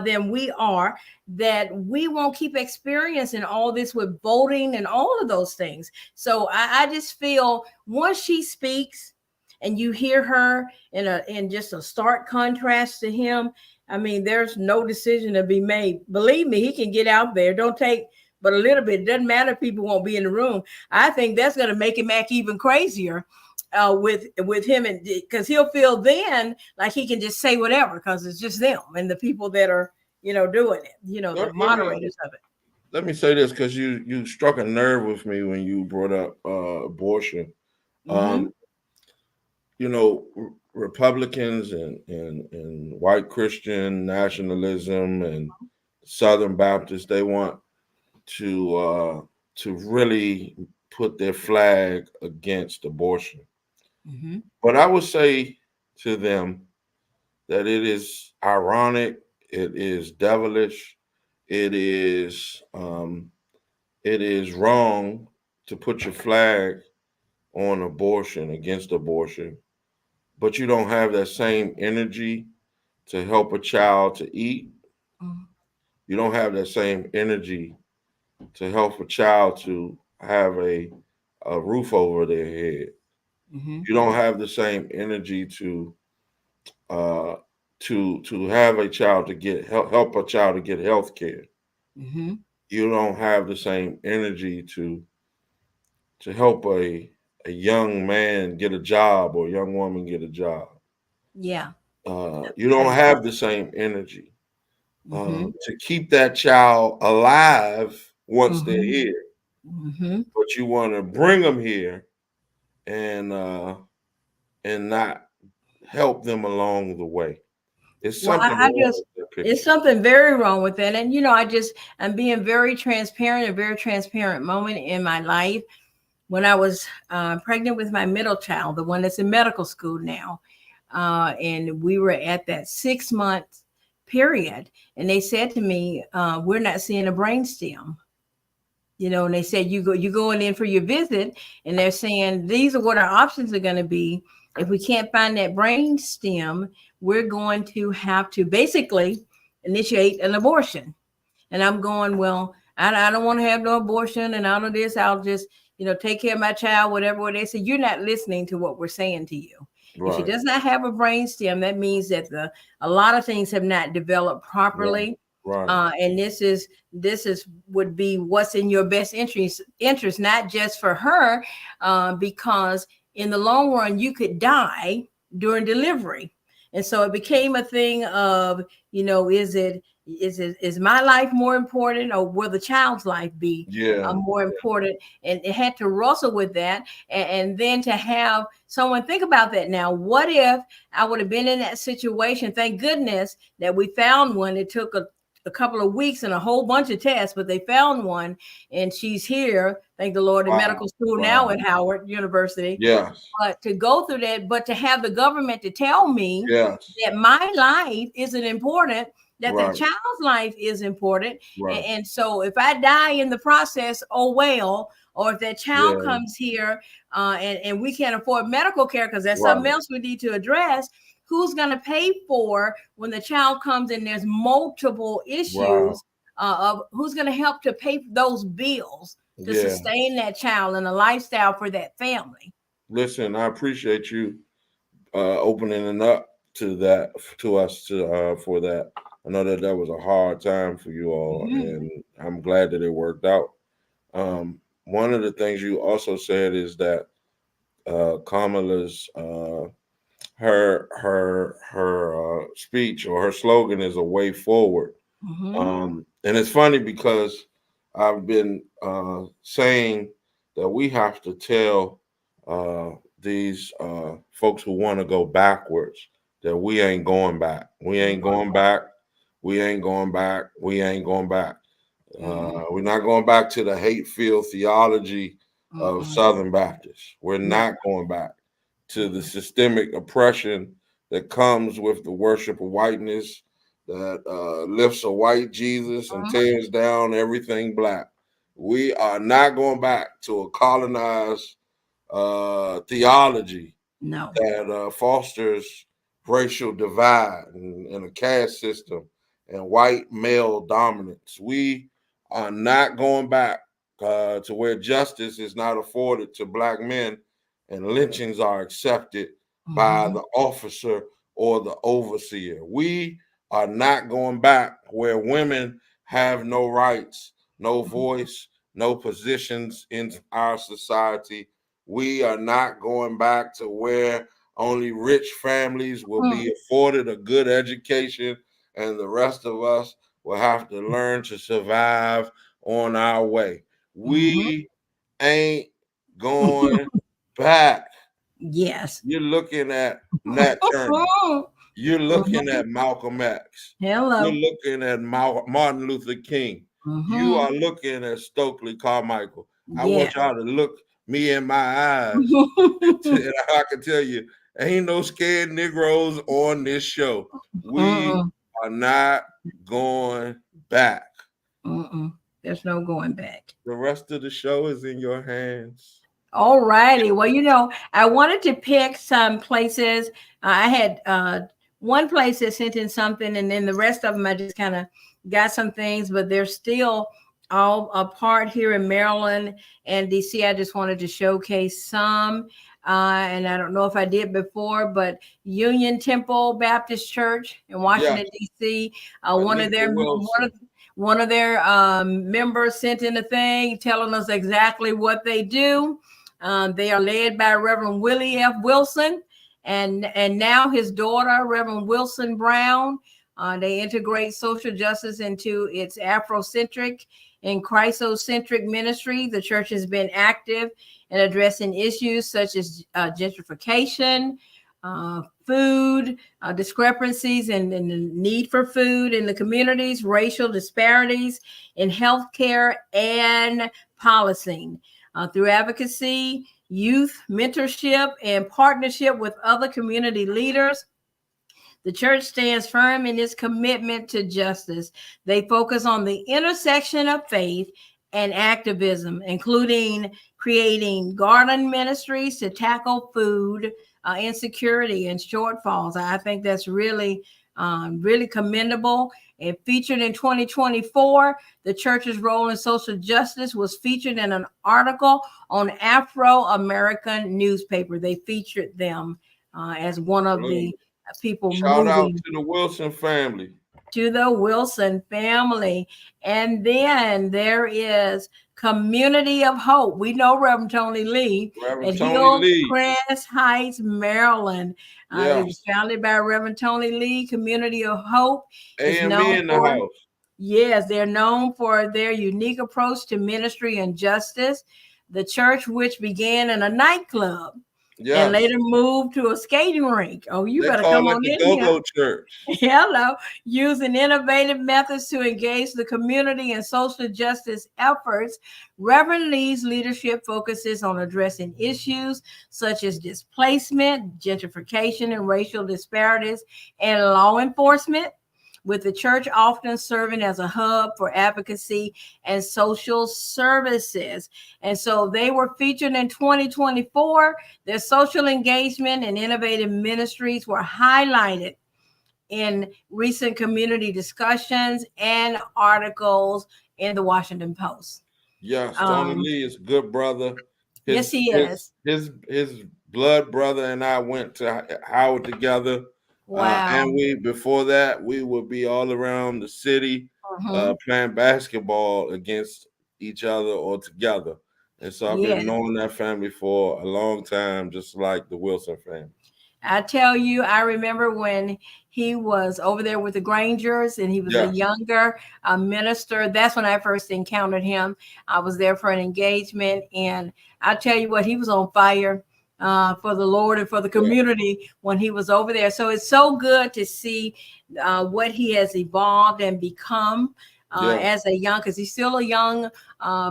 than we are, that we won't keep experiencing all this with voting and all of those things. So I just feel once she speaks and you hear her in just a stark contrast to him, there's no decision to be made. Believe me, he can get out there. Don't take but a little bit. It doesn't matter if people won't be in the room. I think that's going to make him act even crazier with him, and because he'll feel then like he can just say whatever because it's just them and the people that are doing it, the moderators of it. Let me say this, because you struck a nerve with me when you brought up abortion. Mm-hmm. Republicans and white Christian nationalism and Southern Baptists, they want to really put their flag against abortion. Mm-hmm. But I would say to them that it is ironic, it is devilish, it is wrong to put your flag on abortion, against abortion, but you don't have that same energy to help a child to eat. Mm-hmm. You don't have that same energy to help a child to have a roof over their head. Mm-hmm. You don't have the same energy to have a child to get help a child to get health care. Mm-hmm. You don't have the same energy to help a young man get a job or a young woman get a job. Yeah. You don't have the same energy Mm-hmm. to keep that child alive once Mm-hmm. they're here. Mm-hmm. But you want to bring them here and not help them along the way. It's Well, something wrong with that picture. it's something very wrong with that. And, I'm being very transparent, a very transparent moment in my life. When I was pregnant with my middle child, the one that's in medical school now, and we were at that 6-month period, and they said to me, we're not seeing a brainstem. And they said, you're going in for your visit, and they're saying, these are what our options are going to be. If we can't find that brain stem, we're going to have to basically initiate an abortion. And I'm going, well, I don't want to have no abortion and all of this. I'll just, take care of my child, whatever. They say, you're not listening to what we're saying to you. Right. If she does not have a brain stem, that means that a lot of things have not developed properly. Right. And this would be what's in your best interest, not just for her, because in the long run, you could die during delivery. And so it became a thing of, is it Is my life more important, or will the child's life be Yeah. more important? And it had to wrestle with that, and then to have someone think about that. Now, what if I would have been in that situation? Thank goodness that we found one. It took a couple of weeks and a whole bunch of tests, but they found one, and she's here, thank the Lord, in Wow. medical school now Wow. at Howard University. Yes. But to go through that, but to have the government to tell me Yes. that my life isn't important, that the Right. child's life is important. Right. And so if I die in the process, oh well. Or if that child Yeah. comes here and we can't afford medical care, because that's Right. something else we need to address, who's going to pay for when the child comes and there's multiple Wow. issues of who's going to help to pay for those bills to Yeah. sustain that child and a lifestyle for that family? Listen, I appreciate you opening it up to that to us to for that. I know that that was a hard time for you all, Mhm. and I'm glad that it worked out. One of the things you also said is that Kamala's her speech or her slogan is a way forward. Mhm. And it's funny because I've been saying that we have to tell these folks who want to go backwards that we ain't going back. We ain't going back. We ain't going back. We ain't going back. Mm-mm. We're not going back to the hate-filled theology of Mm-mm. Southern Baptists. We're No. not going back to the Mm-mm. systemic oppression that comes with the worship of whiteness that lifts a white Jesus and tears down everything black. We are not going back to a colonized theology No. that fosters racial divide and a caste system and white male dominance. We are not going back to where justice is not afforded to black men and lynchings are accepted by Mm-hmm. the officer or the overseer. We are not going back where women have no rights, no voice, no positions in our society. We are not going back to where only rich families will be afforded a good education and the rest of us will have to learn to survive on our way. Mm-hmm. We ain't going back. Yes. You're looking at Nat Turner. You're looking Mm-hmm. at Malcolm X. You're Hello. looking at Martin Luther King. You Mm-hmm. are looking at Stokely Carmichael. I Yeah. want y'all to look me in my eyes. And I can tell you, ain't no scared Negroes on this show. We Mm-mm. are not going back. Mm-mm. There's no going back. The rest of the show is in your hands. All righty. Well, I wanted to pick some places. I had one place that sent in something, and then the rest of them I just kind of got some things, but they're still all apart here in Maryland and DC. I just wanted to showcase some. And I don't know if I did before, but Union Temple Baptist Church in Yes, Washington D.C. One of Anika their Wilson. one of their members sent in a thing telling us exactly what they do. They are led by Reverend Willie F. Wilson and now his daughter, Reverend Wilson Brown. They integrate social justice into its Afrocentric and Christocentric ministry. The church has been active in addressing issues such as gentrification, food discrepancies and the need for food in the communities, racial disparities in healthcare and policing. Through advocacy, youth mentorship, and partnership with other community leaders, the church stands firm in its commitment to justice. They focus on the intersection of faith and activism, including creating garden ministries to tackle food insecurity and shortfalls. I think that's really commendable. And featured in 2024, the church's role in social justice was featured in an article on Afro American newspaper. They featured them as one of the people Shout out moving. to the Wilson family. to the Wilson family. And then there is Community of Hope. We know Reverend Tony Lee Reverend at Tony Lee. Hillcrest Heights, Maryland. It Yes. was founded by Reverend Tony Lee. Community of Hope is AME known in the for, house. yes, they're known for their unique approach to ministry and justice. The church, which began in a nightclub and Yes. later moved to a skating rink. Oh, you They better call come it on the in here. Go-Go Church. Hello, using innovative methods to engage the community in social justice efforts. Reverend Lee's leadership focuses on addressing issues such as displacement, gentrification, and racial disparities in law enforcement, with the church often serving as a hub for advocacy and social services. And so they were featured in 2024. Their social engagement and innovative ministries were highlighted in recent community discussions and articles in the Washington Post. Yes, Tony Lee is a good brother. Yes, His he his is. his his blood brother and I went to Howard together. Wow. And we before that we would be all around the city Mhm. playing basketball against each other or together. And so I've been Yes. knowing that family for a long time, just like the Wilson family. I tell you, I remember when he was over there with the Grangers and he was a Yes, younger minister. That's when I first encountered him. I was there for an engagement, and I tell you what, he was on fire for the Lord and for the yeah, community when he was over there. So it's so good to see what he has evolved and become yeah. as a young, because he's still a young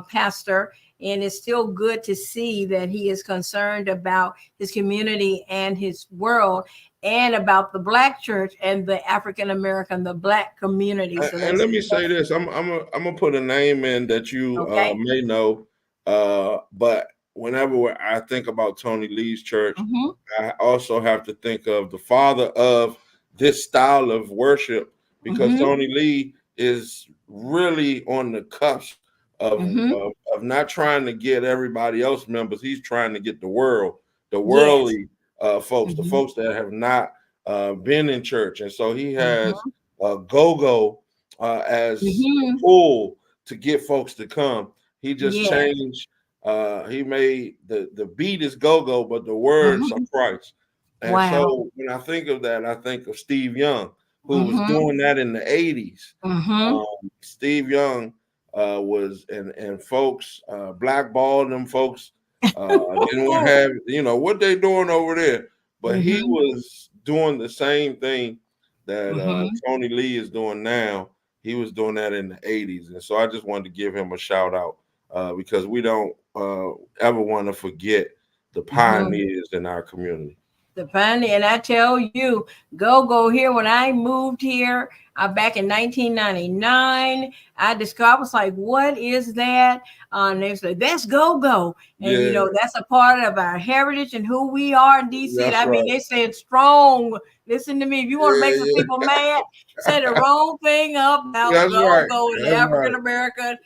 pastor. And it's still good to see that he is concerned about his community and his world and about the Black church and the African American, the Black community. So And that's let me say this: I'm gonna put a name in that you okay. may know, but whenever I think about Tony Lee's church, Mm-hmm, I also have to think of the father of this style of worship because mm-hmm, Tony Lee is really on the cusp mm-hmm. of not trying to get everybody else members. He's trying to get the Yes. worldly folks, the Mm-hmm, folks that have not been in church, and so he has mm-hmm, go-go as a mm-hmm. pull to get folks to come. He just Yes. changed. He made the beat is go-go, but the words are Mm-hmm. Christ. And Wow. so when I think of that, I think of Steve Young, who was Mm-hmm, doing that in the 80s. mm-hmm. Steve Young was and folks blackballed them folks. Didn't want to have what they doing over there, but he Mm-hmm, was doing the same thing that mm-hmm. Tony Lee is doing now. He was doing that in the 80s, and so I just wanted to give him a shout out because we don't ever want to forget the Mm-hmm. pioneers in our community. The funny, and I tell you, go here. When I moved here back in 1999, I was like, "What is that?" And they said, "That's go." And Yeah, that's a part of our heritage and who we are in DC. And that's I mean, right. they said strong. Listen to me. If you want to make some Yeah, people mad, say the wrong thing about that's right. go in the That's right. African American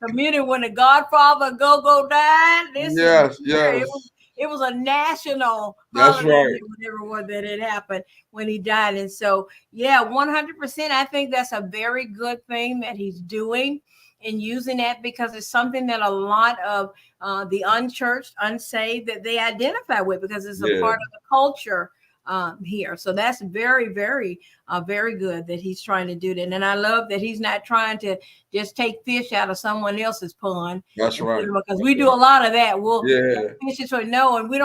community. When the Godfather go died, listen, Yes, yes, it was a national that's holiday right. here with everyone that it happened when he died. And so, yeah, 100%. I think that's a very good thing that he's doing and using that because it's something that a lot of the unchurched, unsaved, that they identify with because it's a Yeah, part of the culture here. So that's very, very good that he's trying to do that. And I love that he's not trying to just take fish out of someone else's pond that's and put right. them because That's we do right. a lot of that. We'll Yeah, fish it so no, and you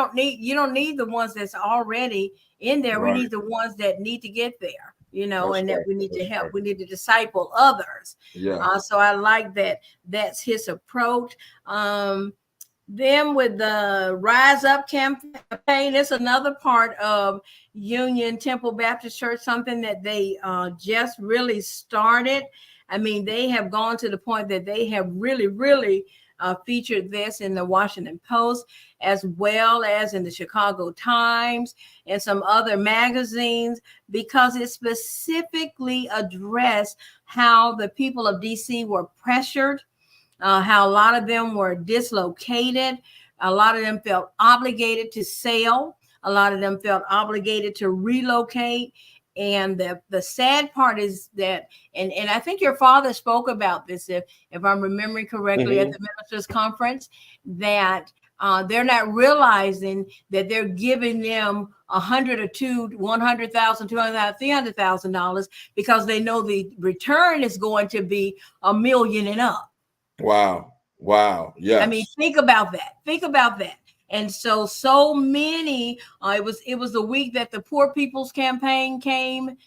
don't need the ones that's already in there. We right. need the ones that need to get there, That's and that right. we need to That's help. right. We need to disciple others. Yes. So I like that. That's his approach. Then with the Rise Up campaign, it's another part of Union Temple Baptist Church, something that they just really started. I mean, they have gone to the point that they have really featured this in the Washington Post, as well as in the Chicago Times and some other magazines, because it specifically addressed how the people of DC were pressured, how a lot of them were dislocated. A lot of them felt obligated to sell. A lot of them felt obligated to relocate. And the sad part is that, and I think your father spoke about this, if I'm remembering correctly, at Hmm. the ministers' conference, that they're not realizing that they're giving them 100,000, $300,000 because they know the return is going to be a million and up. Wow. Wow. I mean, Yes. think about that. Think about that. And so many. It was the week that the Poor People's Campaign came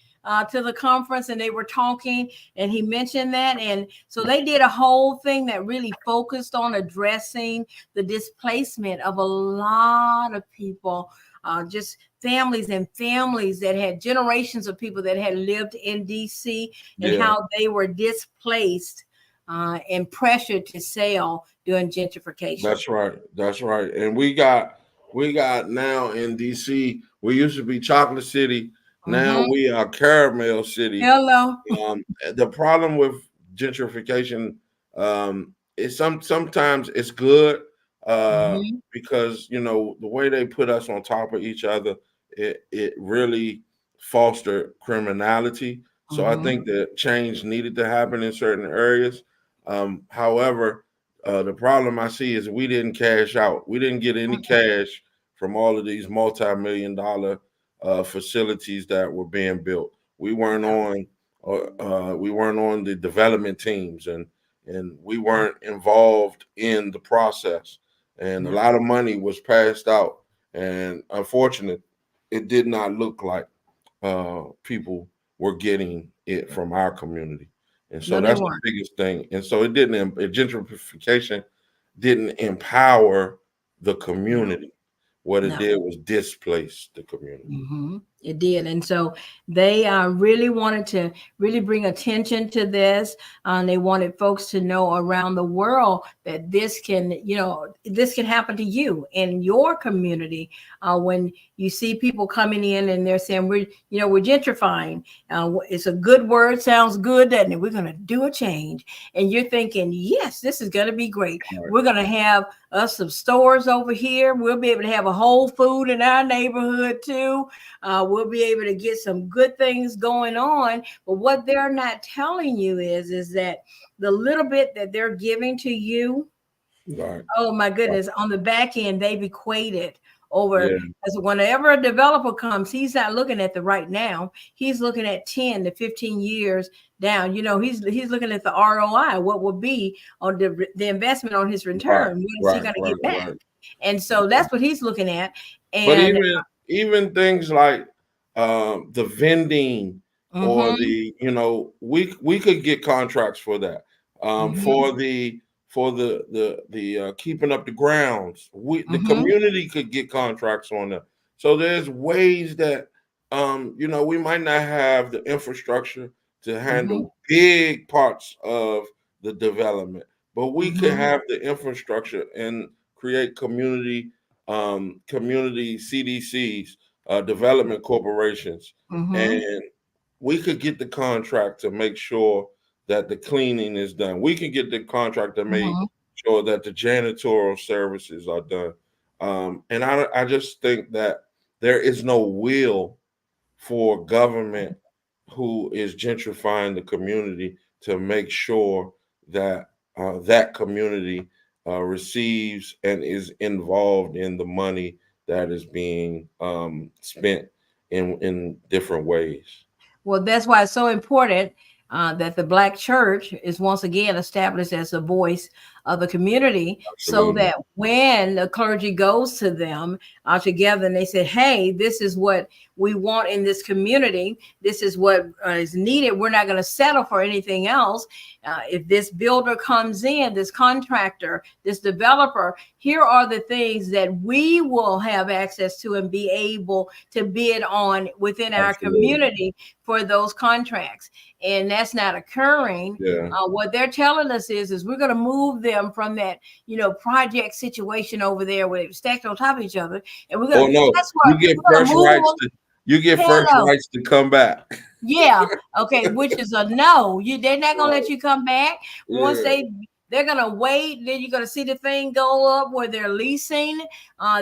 to the conference, and they were talking, and he mentioned that, and so they did a whole thing that really focused on addressing the displacement of a lot of people. Just families and families that had generations of people that had lived in DC, and Yeah. how they were displaced and pressured to sell during gentrification. That's right. That's right. And we got now in DC. We used to be Chocolate City. Now Mm-hmm. we are Caramel City. Hello. The problem with gentrification is sometimes it's good Mm-hmm. because the way they put us on top of each other, it really fostered criminality. So I Mm-hmm. think that change needed to happen in certain areas. However, the problem I see is we didn't cash out. We didn't get any cash from all of these multi-million-dollar facilities that were being built. We weren't on the development teams, and we weren't involved in the process. And a No, lot of money was passed out, and unfortunately, it did not look like people were getting it from our community. And so no, they that's the weren't. biggest thing. And so gentrification didn't empower the No, community. What it no. did was displace the community. Hmm. It did, and so they really wanted to really bring attention to this. They wanted folks to know around the world that this can happen to you in your community. When you see people coming in and they're saying we're gentrifying. It's a good word, sounds good, doesn't it? We're going to do a change, and you're thinking, yes, this is going to be great. Right. We're going to have us some stores over here. We'll be able to have a Whole Food in our neighborhood too. We'll be able to get some good things going on. But what they're not telling you is that the little bit that they're giving to you, Right. oh my Right. goodness, on the back end, they've equated over, Yeah. because whenever a developer comes, he's not looking at the right now. He's looking at 10 to 15 years down. He's looking at the ROI, what will be on the investment on his Right. return. What is he Right. going to Right. get back? Right. And so that's what he's looking at. But And even things like the vending or mm-hmm, we could get contracts for that. mm-hmm, For the keeping up the grounds, the mm-hmm, community could get contracts on that. So there's ways that we might not have the infrastructure to mm-hmm, handle big parts of the development, but we could mm-hmm, have the infrastructure and create community CDCs, development corporations, mm-hmm, and we could get the contract to make sure that the cleaning is done. We can get the contract to make mm-hmm. sure that the janitorial services are done. And I just think that there is no will for government who is gentrifying the community to make sure that that community receives and is involved in the money that is being spent in different ways. Well, that's why it's so important that the Black church is once again established as a voice of the community, so Absolutely. that when the clergy goes to them together and they say, hey, this is what we want in this community, this is what is needed, we're not going to settle for anything else. If this builder comes in, this contractor, this developer, here are the things that we will have access to and be able to bid on within our Absolutely. community for those contracts. And that's not occurring. Yeah. What they're telling us is we're going to move them from that, project situation over there where they're stacked on top of each other. And we're Oh going to, no, guess you what? get We're going to first move rights them. to you get first Hello. rights to come back. Yeah. Okay. Which is a no. They're not going to let you come back once Yeah. They're going to wait. Then you're going to see the thing go up where they're leasing.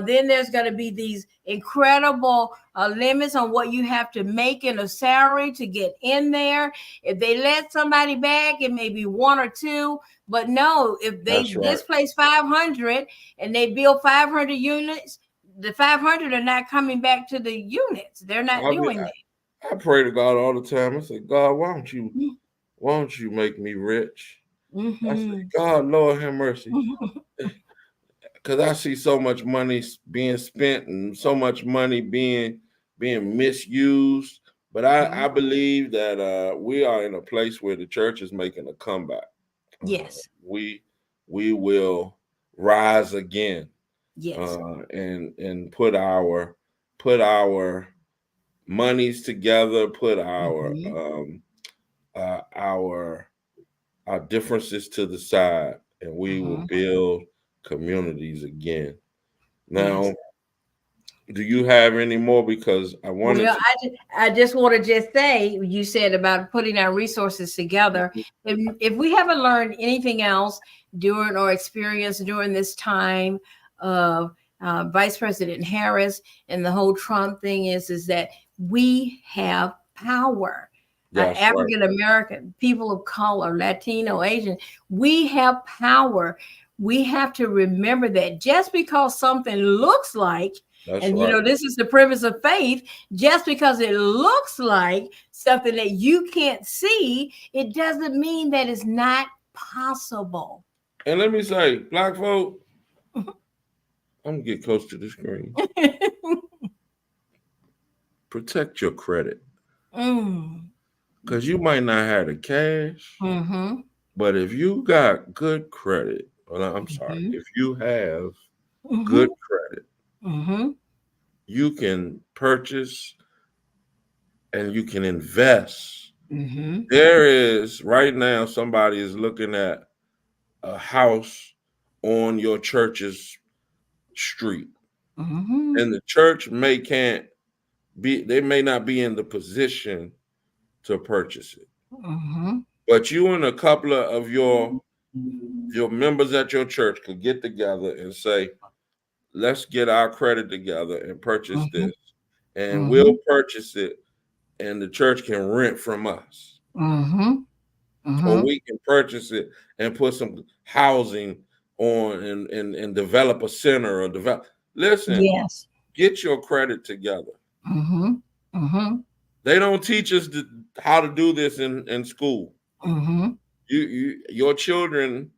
Then there's going to be these incredible limits on what you have to make in a salary to get in there. If they let somebody back, it may be one or two. But no, if they displace 500 and they build 500 units, the 500 are not coming back to the units. They're not doing that. I pray to God all the time. I say, God, why don't you make me rich? Mm-hmm. I say, God, Lord, have mercy. Because I see so much money being spent and so much money being misused. But I believe that we are in a place where the church is making a comeback. Yes. We will rise again. Yes. And put our monies together, put our differences to the side, and we will build communities again. Now, do you have any more? Because I wanted I just want to just say, you said about putting our resources together. If we haven't learned anything else during or experienced during this time of Vice President Harris and the whole Trump thing is that we have power. African American, people of color, Latino, Asian, we have power. We have to remember that just because something looks like, this is the premise of faith, just because it looks like something that you can't see, it doesn't mean that it's not possible. And let me say, Black folk, I'm going to get close to the screen. Protect your credit. Because you might not have the cash, but if you got good credit, if you have good credit, you can purchase and you can invest. There is, right now, somebody is looking at a house on your church's street. And the church may not be in the position to purchase it. But you and a couple of your members at your church could get together and say, let's get our credit together and purchase this. And we'll purchase it and the church can rent from us. Or we can purchase it and put some housing on and develop a center or listen, get your credit together. They don't teach us how to do this in school. Your children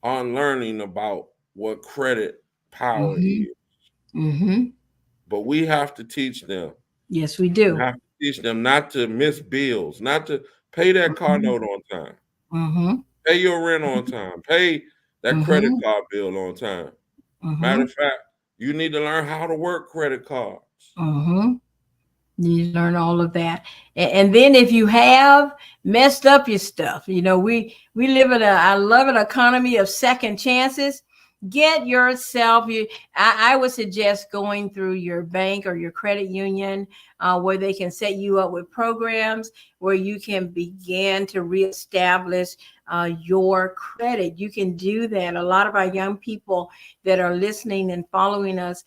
aren't learning about what credit power is. But we have to teach them. Yes, we do. We have to teach them not to miss bills, not to pay that car note on time. Pay your rent on time. Pay that credit card bill on time. Matter of fact, you need to learn how to work credit cards. You learn all of that. And then if you have messed up your stuff, we live in I love an economy of second chances. Get yourself, I would suggest going through your bank or your credit union where they can set you up with programs where you can begin to reestablish your credit. You can do that. A lot of our young people that are listening and following us,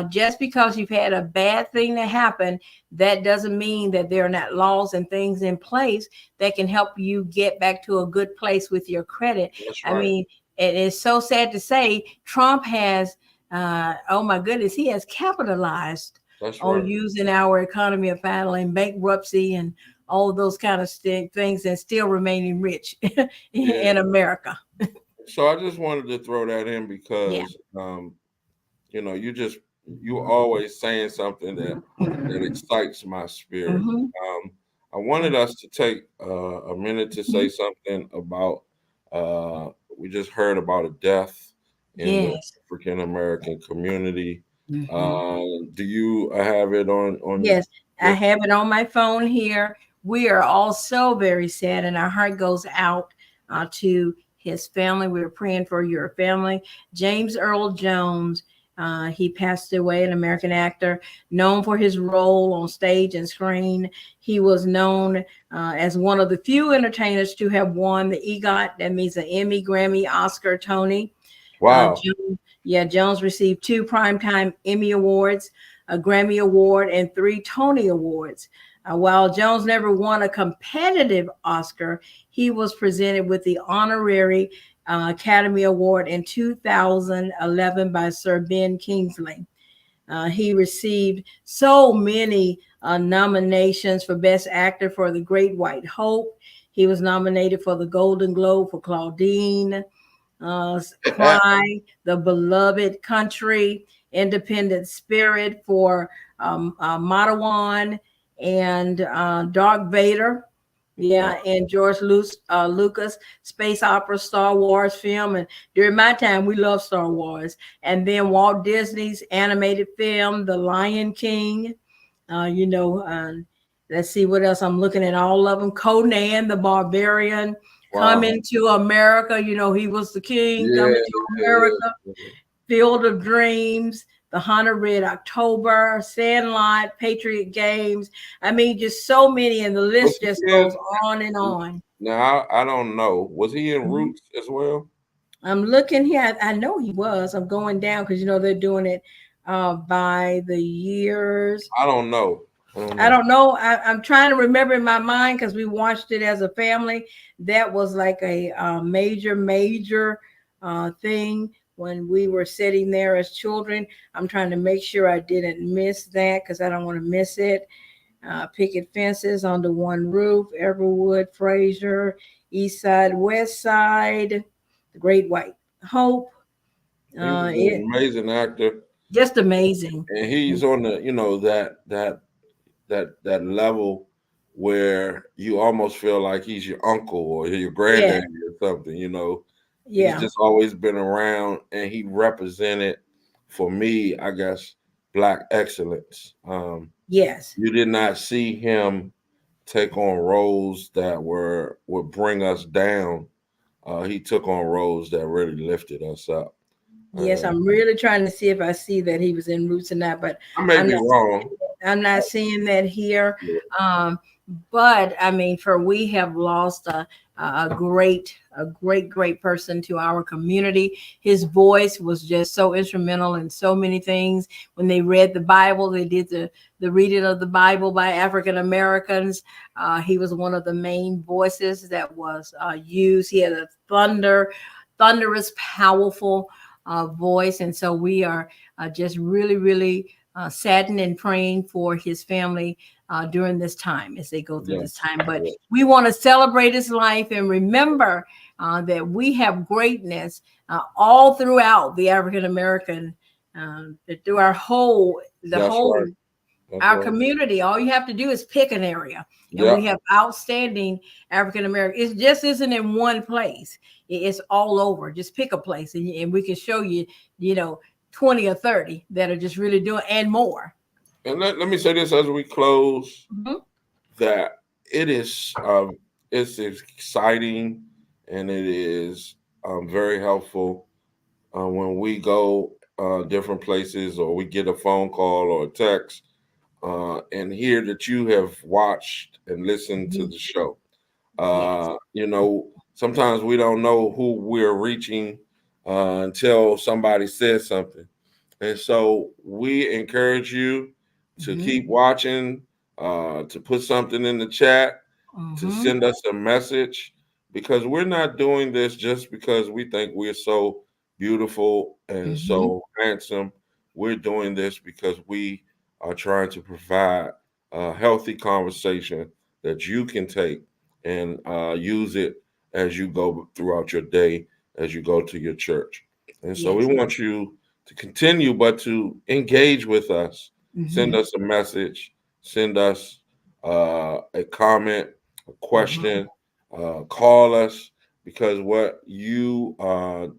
just because you've had a bad thing that happened, that doesn't mean that there are not laws and things in place that can help you get back to a good place with your credit. That's right. I mean, it is so sad to say Trump has, oh my goodness, he has capitalized on using our economy of filing bankruptcy and all those kind of things and still remaining rich in America. So I just wanted to throw that in because, you always saying something that excites my spirit. I wanted us to take a minute to say something about, we just heard about a death in the African American community. Do you have it on? Yes, I have it on my phone here. We are all so very sad, and our heart goes out to his family. We're praying for your family. James Earl Jones He passed away, an American actor known for his role on stage and screen. He was known as one of the few entertainers to have won the EGOT, that means an Emmy, Grammy, Oscar, Tony. Wow. Jones received 2 Primetime Emmy Awards, a Grammy Award, and 3 Tony Awards. While Jones never won a competitive Oscar, he was presented with the honorary Academy Award in 2011 by Sir Ben Kingsley. He received so many nominations for Best Actor for The Great White Hope. He was nominated for the Golden Globe for Claudine, Cry, The Beloved Country, Independent Spirit for Matawan, and Dark Vader. Yeah, and Lucas, space opera, Star Wars film. And during my time, we loved Star Wars. And then Walt Disney's animated film, The Lion King. You know, let's see what else. I'm looking at all of them. Conan the Barbarian, Wow. Coming to America. You know, he was the king, Coming to America. Field of Dreams, The Hunter Red October, Sandlot, Patriot Games. I mean, just so many, and the list just goes on and on. Now, I don't know. Was he in Roots as well? I'm looking here. I know he was. I'm going down because, you know, they're doing it by the years. I don't know. I don't know. I'm trying to remember in my mind because we watched it as a family. That was like a major thing when we were sitting there as children. I'm trying to make sure I didn't miss that because I don't want to miss it. Picket Fences, Under One Roof, Everwood, Fraser, East Side, West Side, The Great White Hope. He was an amazing actor. Just amazing. And he's on the, you know, that level where you almost feel like he's your uncle or your granddaddy or something, you know. Yeah. He's just always been around, and he represented, for me, I guess, Black excellence. Yes. You did not see him take on roles that would bring us down. He took on roles that really lifted us up. Yes, I'm really trying to see if I see that he was in Roots or not, but I may be wrong. I'm not seeing that here. But I mean, we have lost a great person to our community. His voice was just so instrumental in so many things. When they read the Bible, they did the reading of the Bible by African Americans. He was one of the main voices that was used. He had a thunderous, powerful voice. And so we are just really saddened and praying for his family during this time as they go through this time. But we want to celebrate his life and remember that we have greatness all throughout the African American, through our whole community. All you have to do is pick an area, and we have outstanding African American. It just isn't in one place. It's all over. Just pick a place, and we can show you, 20 or 30 that are just really doing, and more. And let me say this as we close, that it is it's exciting, and it is very helpful when we go different places, or we get a phone call or a text and hear that you have watched and listened to the show. Sometimes we don't know who we're reaching until somebody says something. And so we encourage you to keep watching, to put something in the chat, to send us a message, because we're not doing this just because we think we're so beautiful and so handsome. We're doing this because we are trying to provide a healthy conversation that you can take and use it as you go throughout your day, as you go to your church. And so we want you to continue, but to engage with us. Send us a message, send us a comment, a question, call us, because what your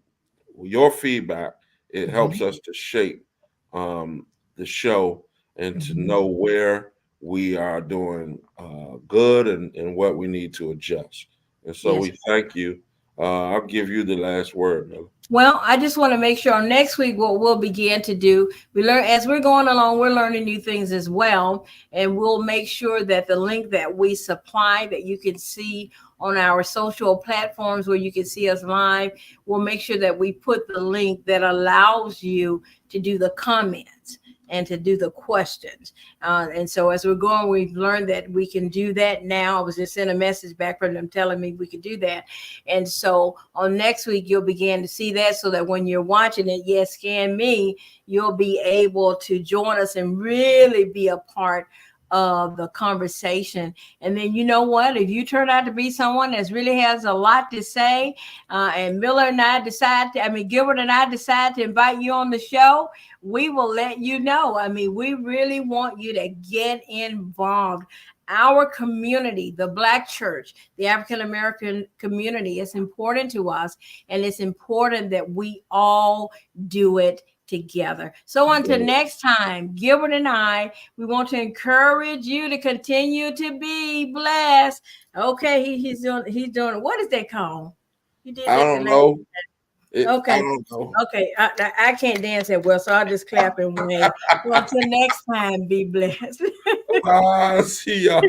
feedback, it helps us to shape the show and to know where we are doing good and what we need to adjust. And so we thank you. I'll give you the last word, Miller. Well, I just want to make sure next week what we'll begin to do, we learn as we're going along, we're learning new things as well. And we'll make sure that the link that we supply that you can see on our social platforms where you can see us live, we'll make sure that we put the link that allows you to do the comments and to do the questions. And so as we're going, we've learned that we can do that now. I was just sent a message back from them telling me we could do that. And so on next week, you'll begin to see that so that when you're watching it, yes, scan me, you'll be able to join us and really be a part of the conversation. And then you know what, if you turn out to be someone that really has a lot to say, and Miller and I decide to, I mean, Gilbert and I decide to invite you on the show, we will let you know. I mean, we really want you to get involved. Our community, the Black church, the African American community, is important to us, and it's important that we all do it together. So until next time, Gilbert and I, we want to encourage you to continue to be blessed. Okay, he's doing what is that called? You did I that the don't last. know. I Okay. don't know. Okay. I can't dance that well, so I'll just clap and wave. Well, until next time, be blessed. See y'all.